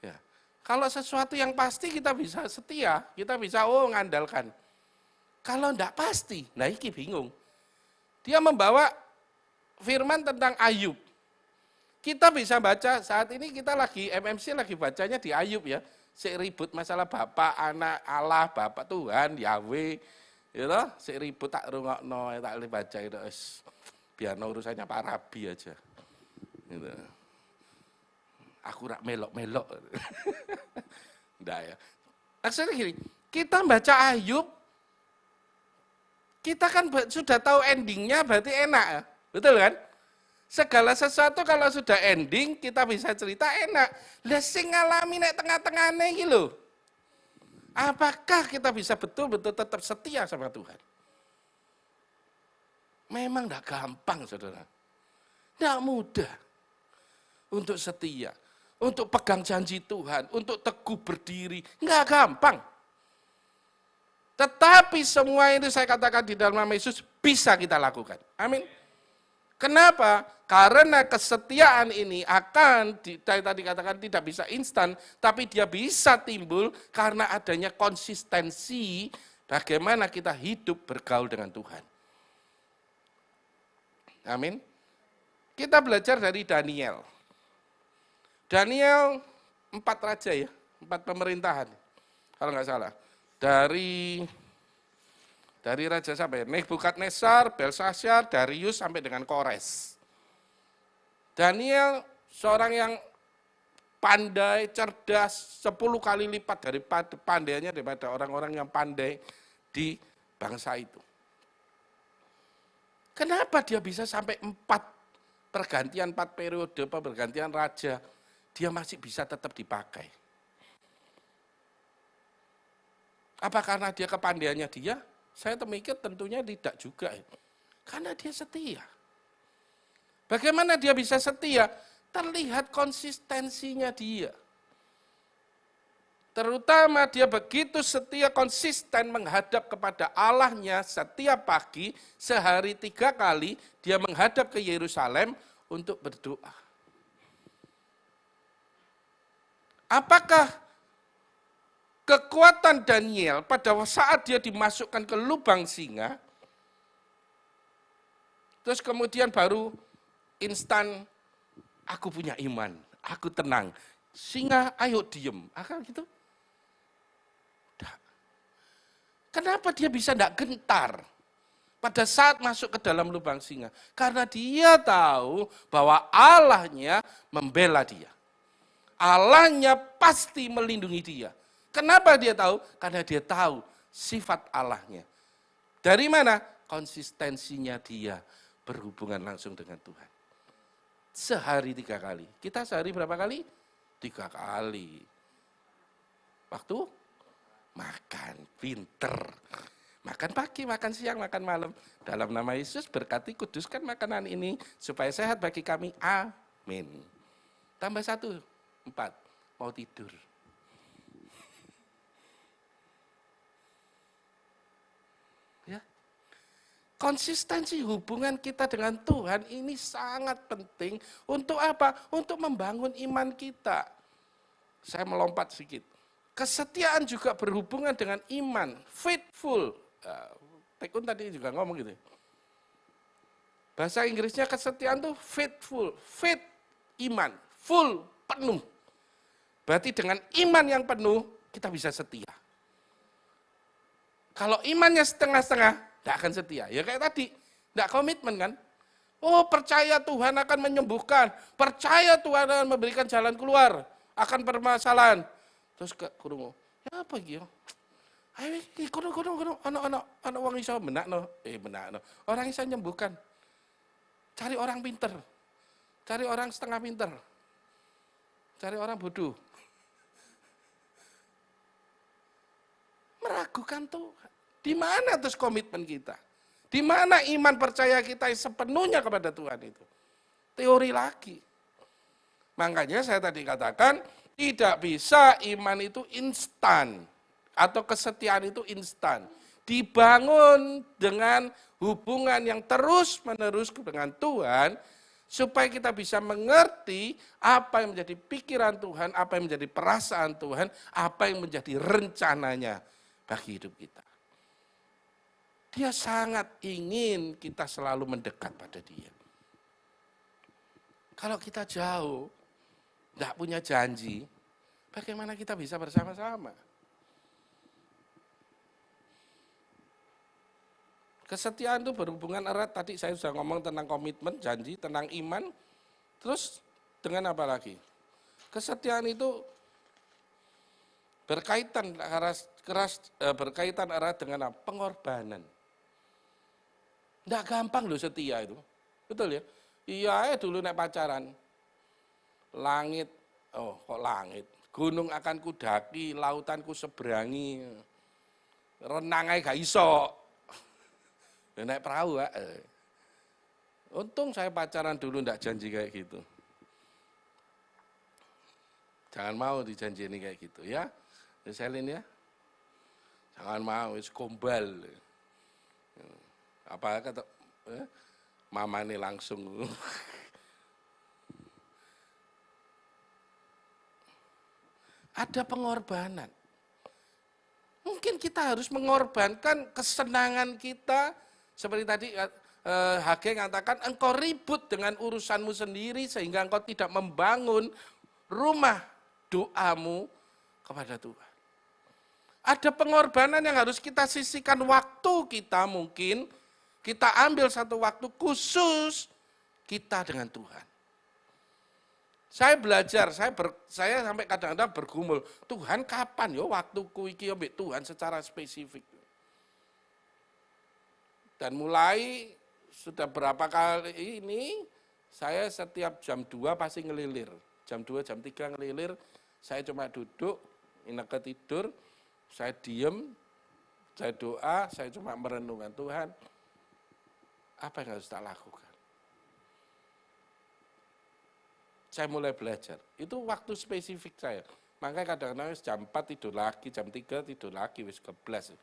Ya. Kalau sesuatu yang pasti kita bisa setia, kita bisa ngandalkan. Kalau enggak pasti, nah iki bingung. Dia membawa firman tentang Ayub. Kita bisa baca saat ini kita lagi MMC lagi bacanya di Ayub ya. Sik ribut masalah Bapak, Anak, Allah, Bapak Tuhan, Yahweh. Ya toh, sik ribut tak rungokno, tak baca itu biar urusannya Pak Rabi aja. Gitu. Aku rak melok-melok. Enggak ya. Maksudnya gini, kita baca Ayub, kita kan sudah tahu endingnya berarti enak ya. Betul kan? Segala sesuatu kalau sudah ending, kita bisa cerita enak. Lah sing ngalami nek tengah-tengahnya iki lho. Apakah kita bisa betul-betul tetap setia sama Tuhan? Memang enggak gampang, saudara. Enggak mudah untuk setia, untuk pegang janji Tuhan, untuk teguh berdiri. Enggak gampang. Tetapi semua itu saya katakan di dalam nama Yesus bisa kita lakukan. Amin. Kenapa? Karena kesetiaan ini akan, tadi katakan tidak bisa instan, tapi dia bisa timbul karena adanya konsistensi bagaimana kita hidup bergaul dengan Tuhan. Amin. Kita belajar dari Daniel. Daniel 4 raja ya, 4 pemerintahan, kalau nggak salah. Dari raja sampai Nebukadnezar, Belshazzar, Darius sampai dengan Kores. Daniel seorang yang pandai, cerdas, 10 kali lipat daripada pandainya daripada orang-orang yang pandai di bangsa itu. Kenapa dia bisa sampai 4 pergantian, 4 periode, pergantian raja, dia masih bisa tetap dipakai? Apa karena dia kepandaiannya dia? Saya memikir tentunya tidak juga. Karena dia setia. Bagaimana dia bisa setia? Terlihat konsistensinya dia. Terutama dia begitu setia konsisten menghadap kepada Allahnya setiap pagi, sehari 3 kali dia menghadap ke Yerusalem untuk berdoa. Apakah kekuatan Daniel pada saat dia dimasukkan ke lubang singa, terus kemudian baru instan, aku punya iman, aku tenang, singa ayo diem, akan gitu? Kenapa dia bisa tidak gentar pada saat masuk ke dalam lubang singa? Karena dia tahu bahwa Allahnya membela dia. Allahnya pasti melindungi dia. Kenapa dia tahu? Karena dia tahu sifat Allahnya. Dari mana? Konsistensinya dia berhubungan langsung dengan Tuhan. Sehari 3 kali. Kita sehari berapa kali? 3 kali. Waktu makan, pinter. Makan pagi, makan siang, makan malam. Dalam nama Yesus berkati kuduskan makanan ini supaya sehat bagi kami. Amin. Tambah 1, 4. Mau tidur. Konsistensi hubungan kita dengan Tuhan ini sangat penting. Untuk apa? Untuk membangun iman kita. Saya melompat sedikit. Kesetiaan juga berhubungan dengan iman. Faithful. Tekun tadi juga ngomong gitu. Bahasa Inggrisnya kesetiaan itu faithful. Faith, iman. Full, penuh. Berarti dengan iman yang penuh, kita bisa setia. Kalau imannya setengah-setengah, tidak akan setia. Ya kayak tadi, tidak komitmen kan. Oh percaya Tuhan akan menyembuhkan, percaya Tuhan akan memberikan jalan keluar, akan permasalahan. Terus ke kurungu, ya apa gitu? Ayo, kurung, anak orang iso benak no, orang iso menyembuhkan. Cari orang pinter, cari orang setengah pinter, cari orang bodoh. Meragukan Tuhan. Di mana terus komitmen kita? Di mana iman percaya kita sepenuhnya kepada Tuhan itu? Teori lagi. Makanya saya tadi katakan, tidak bisa iman itu instan. Atau kesetiaan itu instan. dibangun dengan hubungan yang terus-menerus dengan Tuhan, supaya kita bisa mengerti apa yang menjadi pikiran Tuhan, apa yang menjadi perasaan Tuhan, apa yang menjadi rencananya bagi hidup kita. Dia sangat ingin kita selalu mendekat pada Dia. Kalau kita jauh, tidak punya janji, bagaimana kita bisa bersama-sama? Kesetiaan itu berhubungan erat, tadi saya sudah ngomong tentang komitmen, janji, tentang iman, terus dengan apa lagi? Kesetiaan itu berkaitan erat dengan apa? Pengorbanan. Nggak gampang loh setia itu, betul ya? Iya dulu naik pacaran, langit, oh kok langit, gunung akan kudaki, lautan ku seberangi, renang aja gak iso. Naik perahu, untung saya pacaran dulu enggak janji kayak gitu. Jangan mau dijanjini kayak gitu ya. Selin ya. Jangan mau, wis gombal. Apa kata mama ini langsung. Ada pengorbanan. Mungkin kita harus mengorbankan kesenangan kita. Seperti tadi Hage mengatakan, engkau ribut dengan urusanmu sendiri sehingga engkau tidak membangun rumah doamu kepada Tuhan. Ada pengorbanan yang harus kita sisihkan waktu kita mungkin, kita ambil satu waktu khusus kita dengan Tuhan. Saya belajar, saya sampai kadang-kadang bergumul, Tuhan kapan ya waktuku iki ambek Tuhan secara spesifik. Dan mulai sudah berapa kali ini, saya setiap jam 2 pasti ngelilir. Jam 2, jam 3 ngelilir, saya cuma duduk, ineke tidur, saya diem, saya doa, saya cuma merenungkan Tuhan, apa yang harus tak lakukan. Saya mulai belajar, itu waktu spesifik saya. Makanya kadang-kadang jam 4 tidur lagi, jam 3 tidur lagi, wis keblas.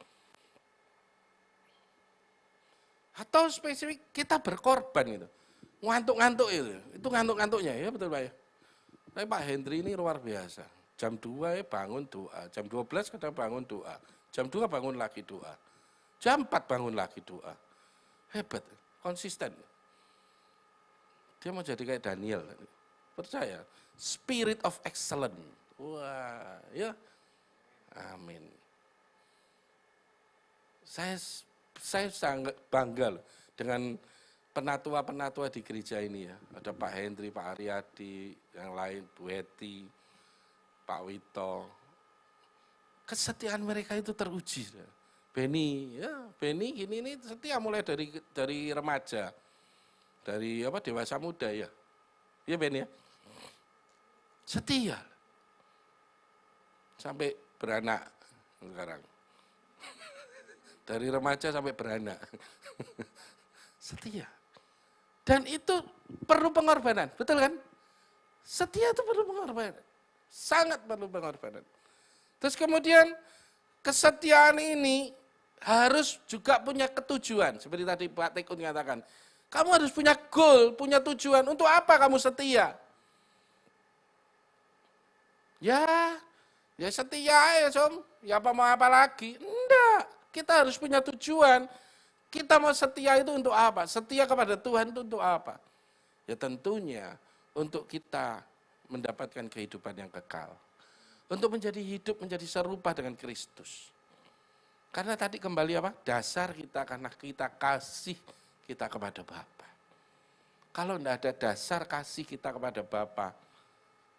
Atau spesifik kita berkorban gitu. Ngantuk-ngantuk itu ngantuk-ngantuknya ya betul Pak ya. Tapi Pak Hendri ini luar biasa. Jam 2 ya bangun doa, jam 12 kadang bangun doa, jam 2 bangun lagi doa, jam 4 bangun lagi doa. Hebat, konsisten. Dia mau jadi kayak Daniel, percaya. Spirit of excellence. Wah, ya. Amin. Saya sangat bangga loh dengan penatua-penatua di gereja ini ya. Ada Pak Hendri, Pak Aryadi, yang lain, Bu Eti, Pak Wito. Kesetiaan mereka itu teruji. Beni, ya Beni ini setia mulai dari remaja, dari dewasa muda ya. Iya Beni ya. Setia. Sampai beranak sekarang. Dari remaja sampai beranak. Setia. Dan itu perlu pengorbanan, betul kan? Setia itu perlu pengorbanan. Sangat perlu pengorbanan. Terus kemudian kesetiaan ini harus juga punya ketujuan. Seperti tadi Pak Tekun mengatakan, kamu harus punya goal, punya tujuan. Untuk apa kamu setia? Ya setia ya Som. Ya apa mau apa lagi? Enggak. Kita harus punya tujuan. Kita mau setia itu untuk apa? Setia kepada Tuhan itu untuk apa? Ya tentunya untuk kita mendapatkan kehidupan yang kekal. Untuk menjadi hidup, menjadi serupa dengan Kristus. Karena tadi kembali apa? Dasar kita karena kita kasih kita kepada Bapa. Kalau tidak ada dasar kasih kita kepada Bapa,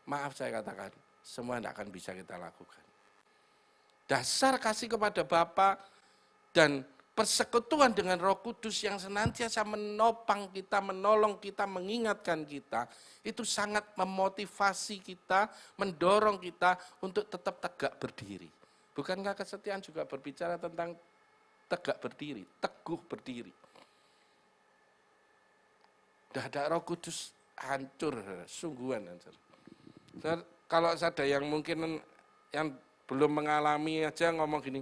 maaf saya katakan, semua tidak akan bisa kita lakukan. Dasar kasih kepada Bapa dan persekutuan dengan Roh Kudus yang senantiasa menopang kita, menolong kita, mengingatkan kita, itu sangat memotivasi kita, mendorong kita untuk tetap tegak berdiri. Bukankah kesetiaan juga berbicara tentang tegak berdiri, teguh berdiri. Dah ada Roh Kudus hancur, sungguhan hancur. Kalau ada yang mungkin yang belum mengalami aja ngomong gini,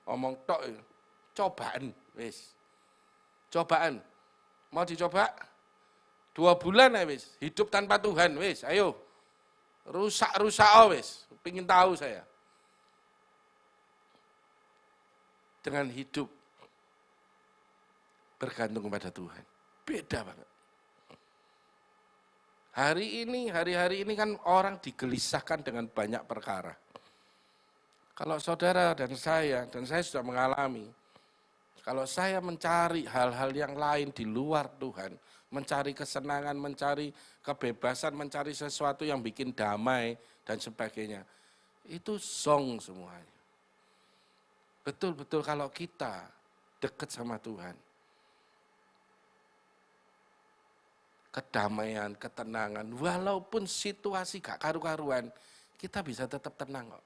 omong tok, cobaan, wis. Cobaan, mau dicoba? 2 bulan ya wis, hidup tanpa Tuhan, wis, ayo. Rusak wis, pingin tahu saya. Dengan hidup bergantung kepada Tuhan, beda banget. Hari-hari ini kan orang digelisahkan dengan banyak perkara. Kalau saudara dan saya sudah mengalami, kalau saya mencari hal-hal yang lain di luar Tuhan, mencari kesenangan, mencari kebebasan, mencari sesuatu yang bikin damai dan sebagainya, itu zong semuanya. Betul-betul kalau kita dekat sama Tuhan, kedamaian, ketenangan, walaupun situasi gak karu-karuan, kita bisa tetap tenang kok.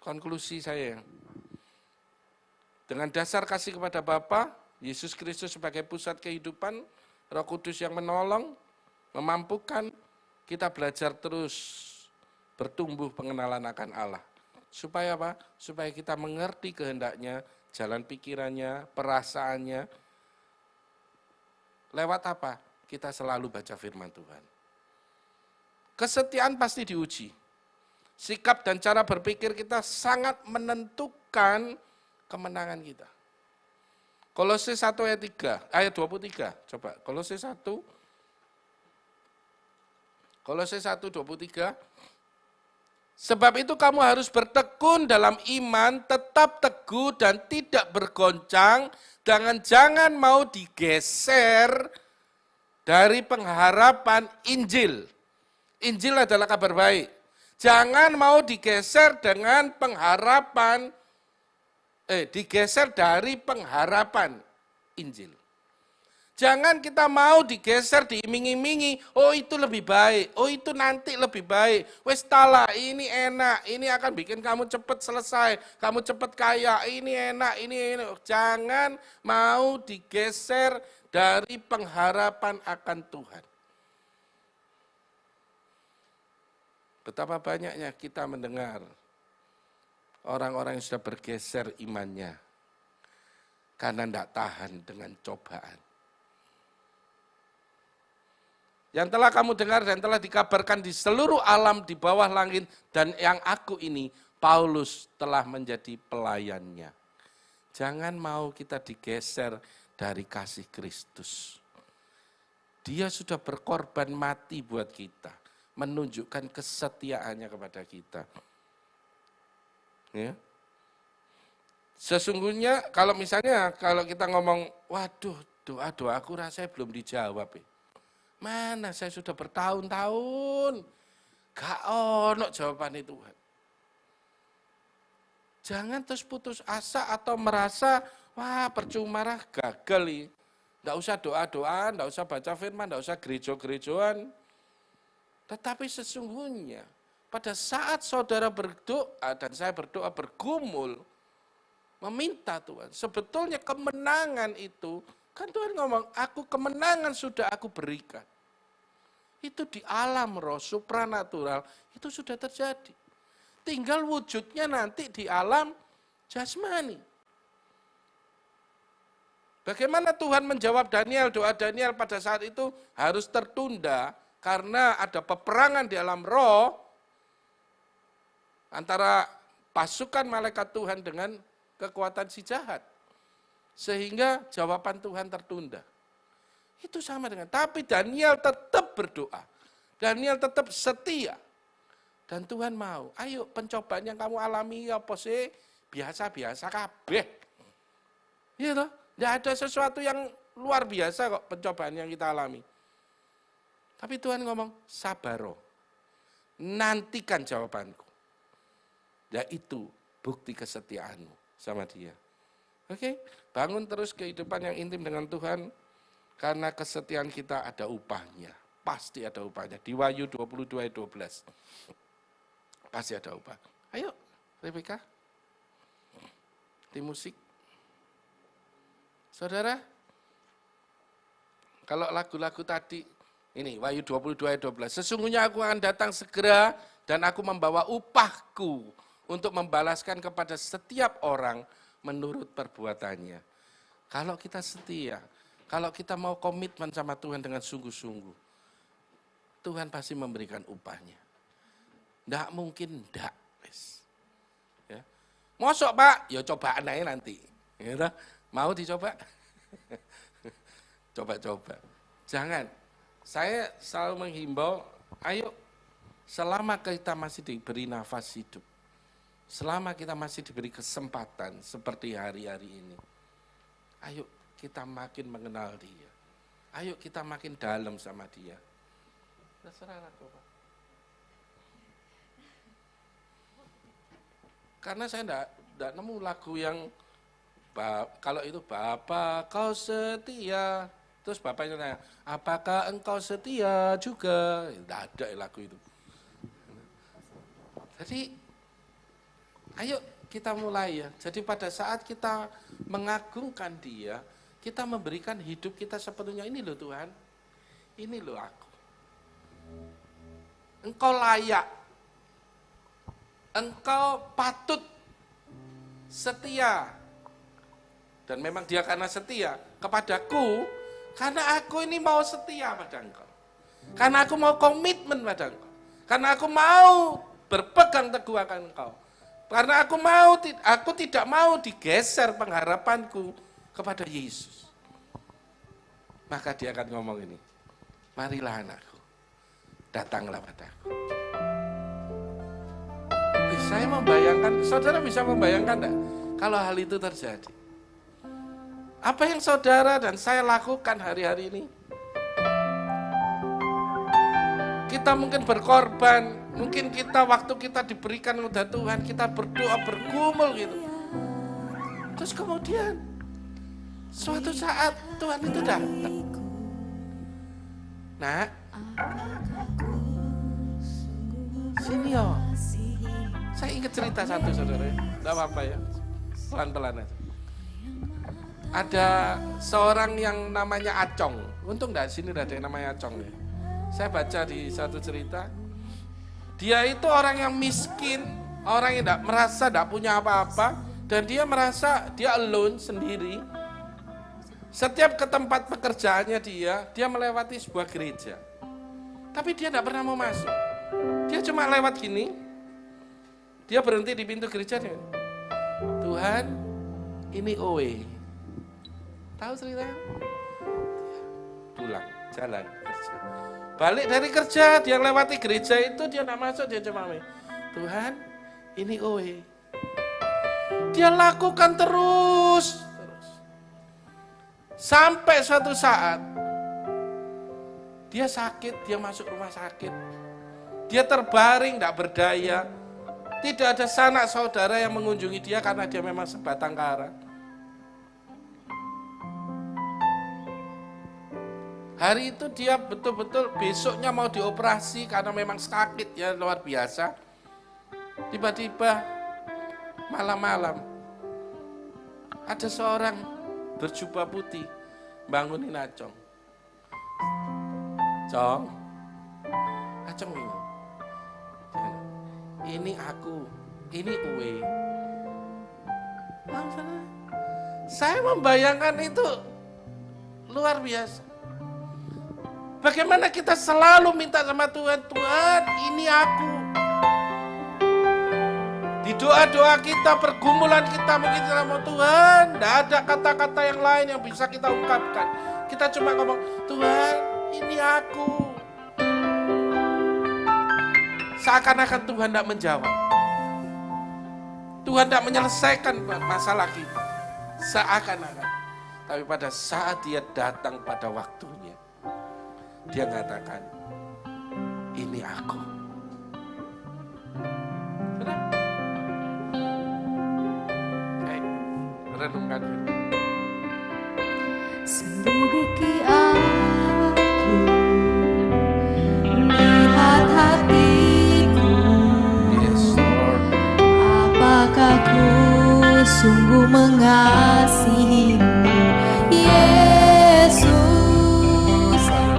Konklusi saya, dengan dasar kasih kepada Bapa, Yesus Kristus sebagai pusat kehidupan, Roh Kudus yang menolong, memampukan, kita belajar terus bertumbuh pengenalan akan Allah. Supaya apa? Supaya kita mengerti kehendaknya, jalan pikirannya, perasaannya. Lewat apa? Kita selalu baca firman Tuhan. Kesetiaan pasti diuji. Sikap dan cara berpikir kita sangat menentukan kemenangan kita. Kolose 1 ayat 23. Coba, Kolose 1:23. Sebab itu kamu harus bertekun dalam iman, tetap teguh dan tidak bergoncang, jangan mau digeser dari pengharapan Injil. Injil adalah kabar baik. Jangan mau digeser dengan pengharapan, digeser dari pengharapan Injil. Jangan kita mau digeser, diiming-imingi, oh itu lebih baik, oh itu nanti lebih baik. Wes tala, ini enak, ini akan bikin kamu cepat selesai, kamu cepat kaya, ini enak, ini enak. Jangan mau digeser dari pengharapan akan Tuhan. Betapa banyaknya kita mendengar orang-orang yang sudah bergeser imannya karena tidak tahan dengan cobaan. Yang telah kamu dengar dan telah dikabarkan di seluruh alam di bawah langit dan yang aku ini, Paulus telah menjadi pelayannya. Jangan mau kita digeser dari kasih Kristus. Dia sudah berkorban mati buat kita. Menunjukkan kesetiaannya kepada kita. Ya. Sesungguhnya kalau kita ngomong, waduh doa aku rasanya belum dijawab. Mana saya sudah bertahun-tahun, gak ono jawaban Tuhan. Jangan terus putus asa atau merasa, wah percuma lah gagal ini. Nggak usah doa-doaan, nggak usah baca firman, nggak usah gereja-gerejaan. Tetapi sesungguhnya pada saat saudara berdoa dan saya berdoa bergumul, meminta Tuhan, sebetulnya kemenangan itu, kan Tuhan ngomong, aku kemenangan sudah aku berikan. Itu di alam roh, supranatural, itu sudah terjadi. Tinggal wujudnya nanti di alam jasmani. Bagaimana Tuhan menjawab Daniel, doa Daniel pada saat itu harus tertunda, karena ada peperangan di alam roh antara pasukan malaikat Tuhan dengan kekuatan si jahat. Sehingga jawaban Tuhan tertunda. Itu sama dengan, tapi Daniel tetap berdoa. Daniel tetap setia. Dan Tuhan mau, ayo pencobaan yang kamu alami apa sih? Biasa-biasa kabeh. Iya toh? Tidak ada sesuatu yang luar biasa kok pencobaan yang kita alami. Tapi Tuhan ngomong, sabaro, nantikan jawabanku. Yaitu bukti kesetiaanmu sama dia. Oke, bangun terus kehidupan yang intim dengan Tuhan, karena kesetiaan kita ada upahnya. Pasti ada upahnya. Di Wahyu 22 ayat 12. Pasti ada upah. Ayo, Rebecca. Di musik. Saudara, kalau lagu-lagu tadi, ini Wahyu 22 ayat 12. Sesungguhnya aku akan datang segera, Dan aku membawa upahku untuk membalaskan kepada setiap orang menurut perbuatannya. Kalau kita setia, kalau kita mau komitmen sama Tuhan dengan sungguh-sungguh, Tuhan pasti memberikan upahnya. Nggak mungkin nggak. Ya. Mosok Pak, ya cobaan aja nanti. Ya, mau dicoba? Coba-coba. Jangan. Saya selalu menghimbau, ayo selama kita masih diberi nafas hidup, selama kita masih diberi kesempatan seperti hari-hari ini, ayo kita makin mengenal Dia. Ayo kita makin dalam sama Dia. Terserah aku, Pak. Karena saya enggak nemu lagu yang kalau itu Bapa kau setia, terus bapaknya nanya, apakah engkau setia juga? Tidak ada lagu itu. Jadi, ayo kita mulai ya. Jadi pada saat kita mengagungkan Dia, kita memberikan hidup kita sepenuhnya. Ini loh Tuhan, ini loh aku. Engkau layak, engkau patut setia. Dan memang Dia karena setia kepadaku, karena aku ini mau setia pada engkau. Karena aku mau komitmen pada engkau. Karena aku mau berpegang teguh akan engkau. Karena aku tidak mau digeser pengharapanku kepada Yesus. Maka Dia akan ngomong ini, marilah anakku, datanglah padaku. Saya membayangkan, saudara bisa membayangkan enggak kalau hal itu terjadi? Apa yang saudara dan saya lakukan hari-hari ini? Kita mungkin berkorban, mungkin waktu kita diberikan oleh Tuhan, kita berdoa, bergumul gitu. Terus kemudian, suatu saat Tuhan itu datang. Nah, sini yo. Saya ingat cerita satu saudara, tidak apa-apa ya, pelan-pelan aja. Ada seorang yang namanya Acong. Untung enggak sini ada yang namanya Acong ya. Saya baca di satu cerita. Dia itu orang yang miskin, orang yang merasa tidak punya apa-apa, dan dia merasa dia alone sendiri. Setiap ke tempat pekerjaannya dia melewati sebuah gereja. Tapi dia tidak pernah mau masuk. Dia cuma lewat gini. Dia berhenti di pintu gereja dia. Tuhan, ini OE. Tahu ceritanya? Pulang, jalan, kerja. Balik dari kerja, dia lewati gereja itu, dia tidak masuk, dia cuma Tuhan, ini OE. Dia lakukan terus. Sampai suatu saat, dia sakit, dia masuk rumah sakit. Dia terbaring, tidak berdaya. Tidak ada sanak saudara yang mengunjungi dia karena dia memang sebatang kara. Hari itu dia betul-betul besoknya mau dioperasi karena memang sakit ya luar biasa. Tiba-tiba malam-malam ada seorang berjubah putih bangunin Acong. Cong, Acong ini aku, ini Uwe. Saya membayangkan itu luar biasa. Bagaimana kita selalu minta sama Tuhan, Tuhan ini aku. Di doa-doa kita, pergumulan kita mungkin sama Tuhan, tidak ada kata-kata yang lain yang bisa kita ungkapkan. Kita cuma ngomong, Tuhan ini aku. Seakan-akan Tuhan tidak menjawab. Tuhan tidak menyelesaikan masalah kita. Seakan-akan. Tapi pada saat Dia datang pada waktunya, Dia katakan, ini aku. Sudah? Baik, renungkan. Selidiki aku, lihat hatiku. Yes, Lord. Apakah ku sungguh mengasihimu, Yesus?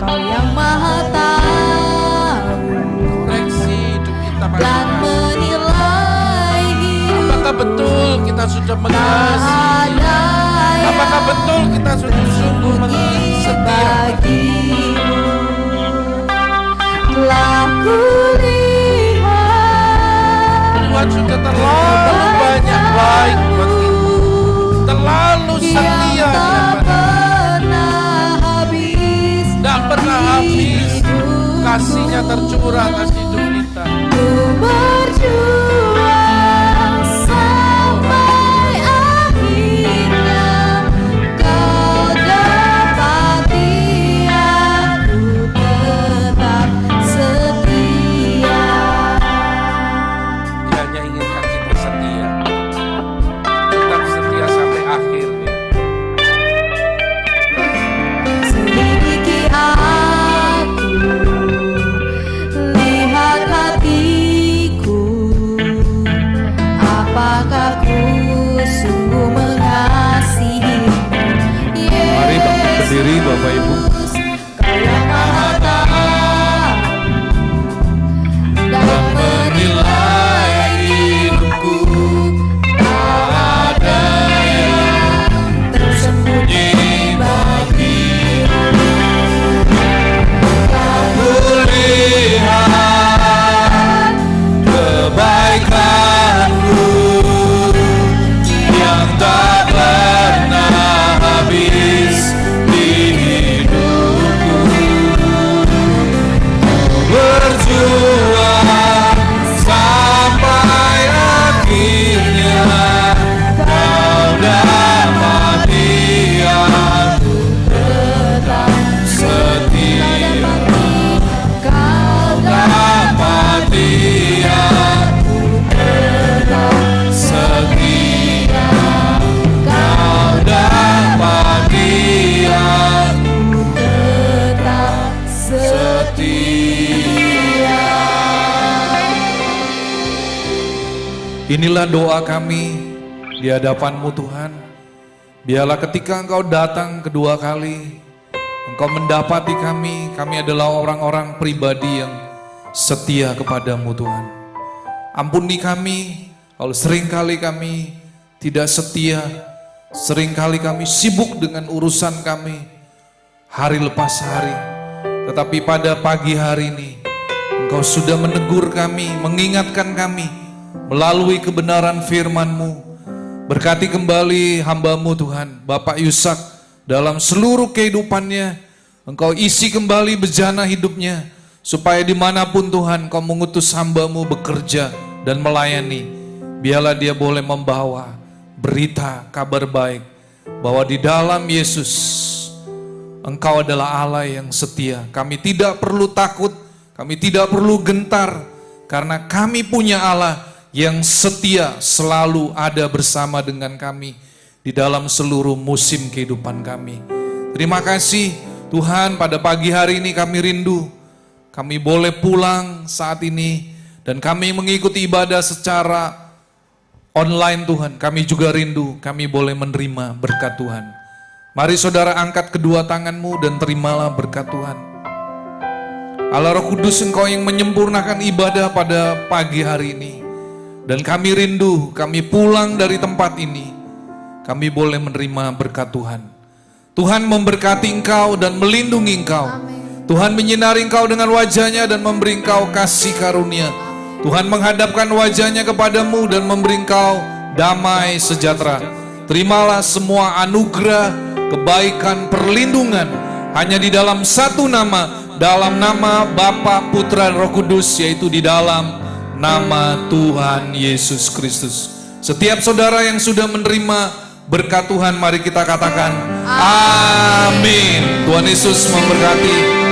Kau yang maha tahu Koreksi hidup kita kita sudah mengasihi? Apakah betul kita sungguh-sungguh setia? Telah kulihat Tuhan sudah terlalu banyak baik buat kita, terlalu setia Dia tidak pernah habis kasihnya tercurah atas hidup kita. ku berjuang sampai akhirnya kau dapati aku tetap setia. Dia hanya inginkan kita setia, tetap setia sampai akhir. Selidiki aku, lihat hatiku, apakah ku sungguh mengasihimu? Mari berdiri Bapak Ibu. Kau yang maha tahu dan menilai hidupku, tak ada yang tersembunyi bagimu. Kau melihat kebaikanku yang tak pernah habis di hidupku. Berjuang sampai akhirnya kau dapati aku tetap setia. Kau dapati aku tetap setia. Kau dapati aku tetap setia. Inilah doa kami di hadapan-Mu Tuhan. Biarlah ketika Engkau datang kedua kali, Engkau mendapati kami adalah orang-orang pribadi yang setia kepada-Mu Tuhan. Ampuni kami kalau seringkali kami tidak setia, seringkali kami sibuk dengan urusan kami hari lepas hari. Tetapi pada pagi hari ini Engkau sudah menegur kami, mengingatkan kami melalui kebenaran firman-Mu. Berkati kembali hamba-Mu Tuhan, Bapak Yusak, dalam seluruh kehidupannya. Engkau isi kembali bejana hidupnya, supaya dimanapun Tuhan Kau mengutus hamba-Mu bekerja dan melayani, biarlah dia boleh membawa berita kabar baik, bahwa di dalam Yesus Engkau adalah Allah yang setia. Kami tidak perlu takut, kami tidak perlu gentar, karena kami punya Allah yang setia selalu ada bersama dengan kami di dalam seluruh musim kehidupan kami. Terima kasih Tuhan, pada pagi hari ini kami rindu, kami boleh pulang saat ini, dan kami mengikuti ibadah secara online Tuhan. Kami juga rindu, kami boleh menerima berkat Tuhan. Mari saudara angkat kedua tanganmu dan terimalah berkat Tuhan. Allah Roh Kudus, Engkau yang menyempurnakan ibadah pada pagi hari ini. Dan kami rindu, kami pulang dari tempat ini, kami boleh menerima berkat Tuhan. Tuhan memberkati engkau dan melindungi engkau. Tuhan menyinari engkau dengan wajahnya dan memberi engkau kasih karunia. Tuhan menghadapkan wajahnya kepadamu dan memberi engkau damai sejahtera. Terimalah semua anugerah, kebaikan, perlindungan hanya di dalam satu nama, dalam nama Bapa, Putra, dan Roh Kudus, yaitu di dalam nama Tuhan Yesus Kristus. Setiap saudara yang sudah menerima berkat Tuhan, mari kita katakan amin. Tuhan Yesus memberkati.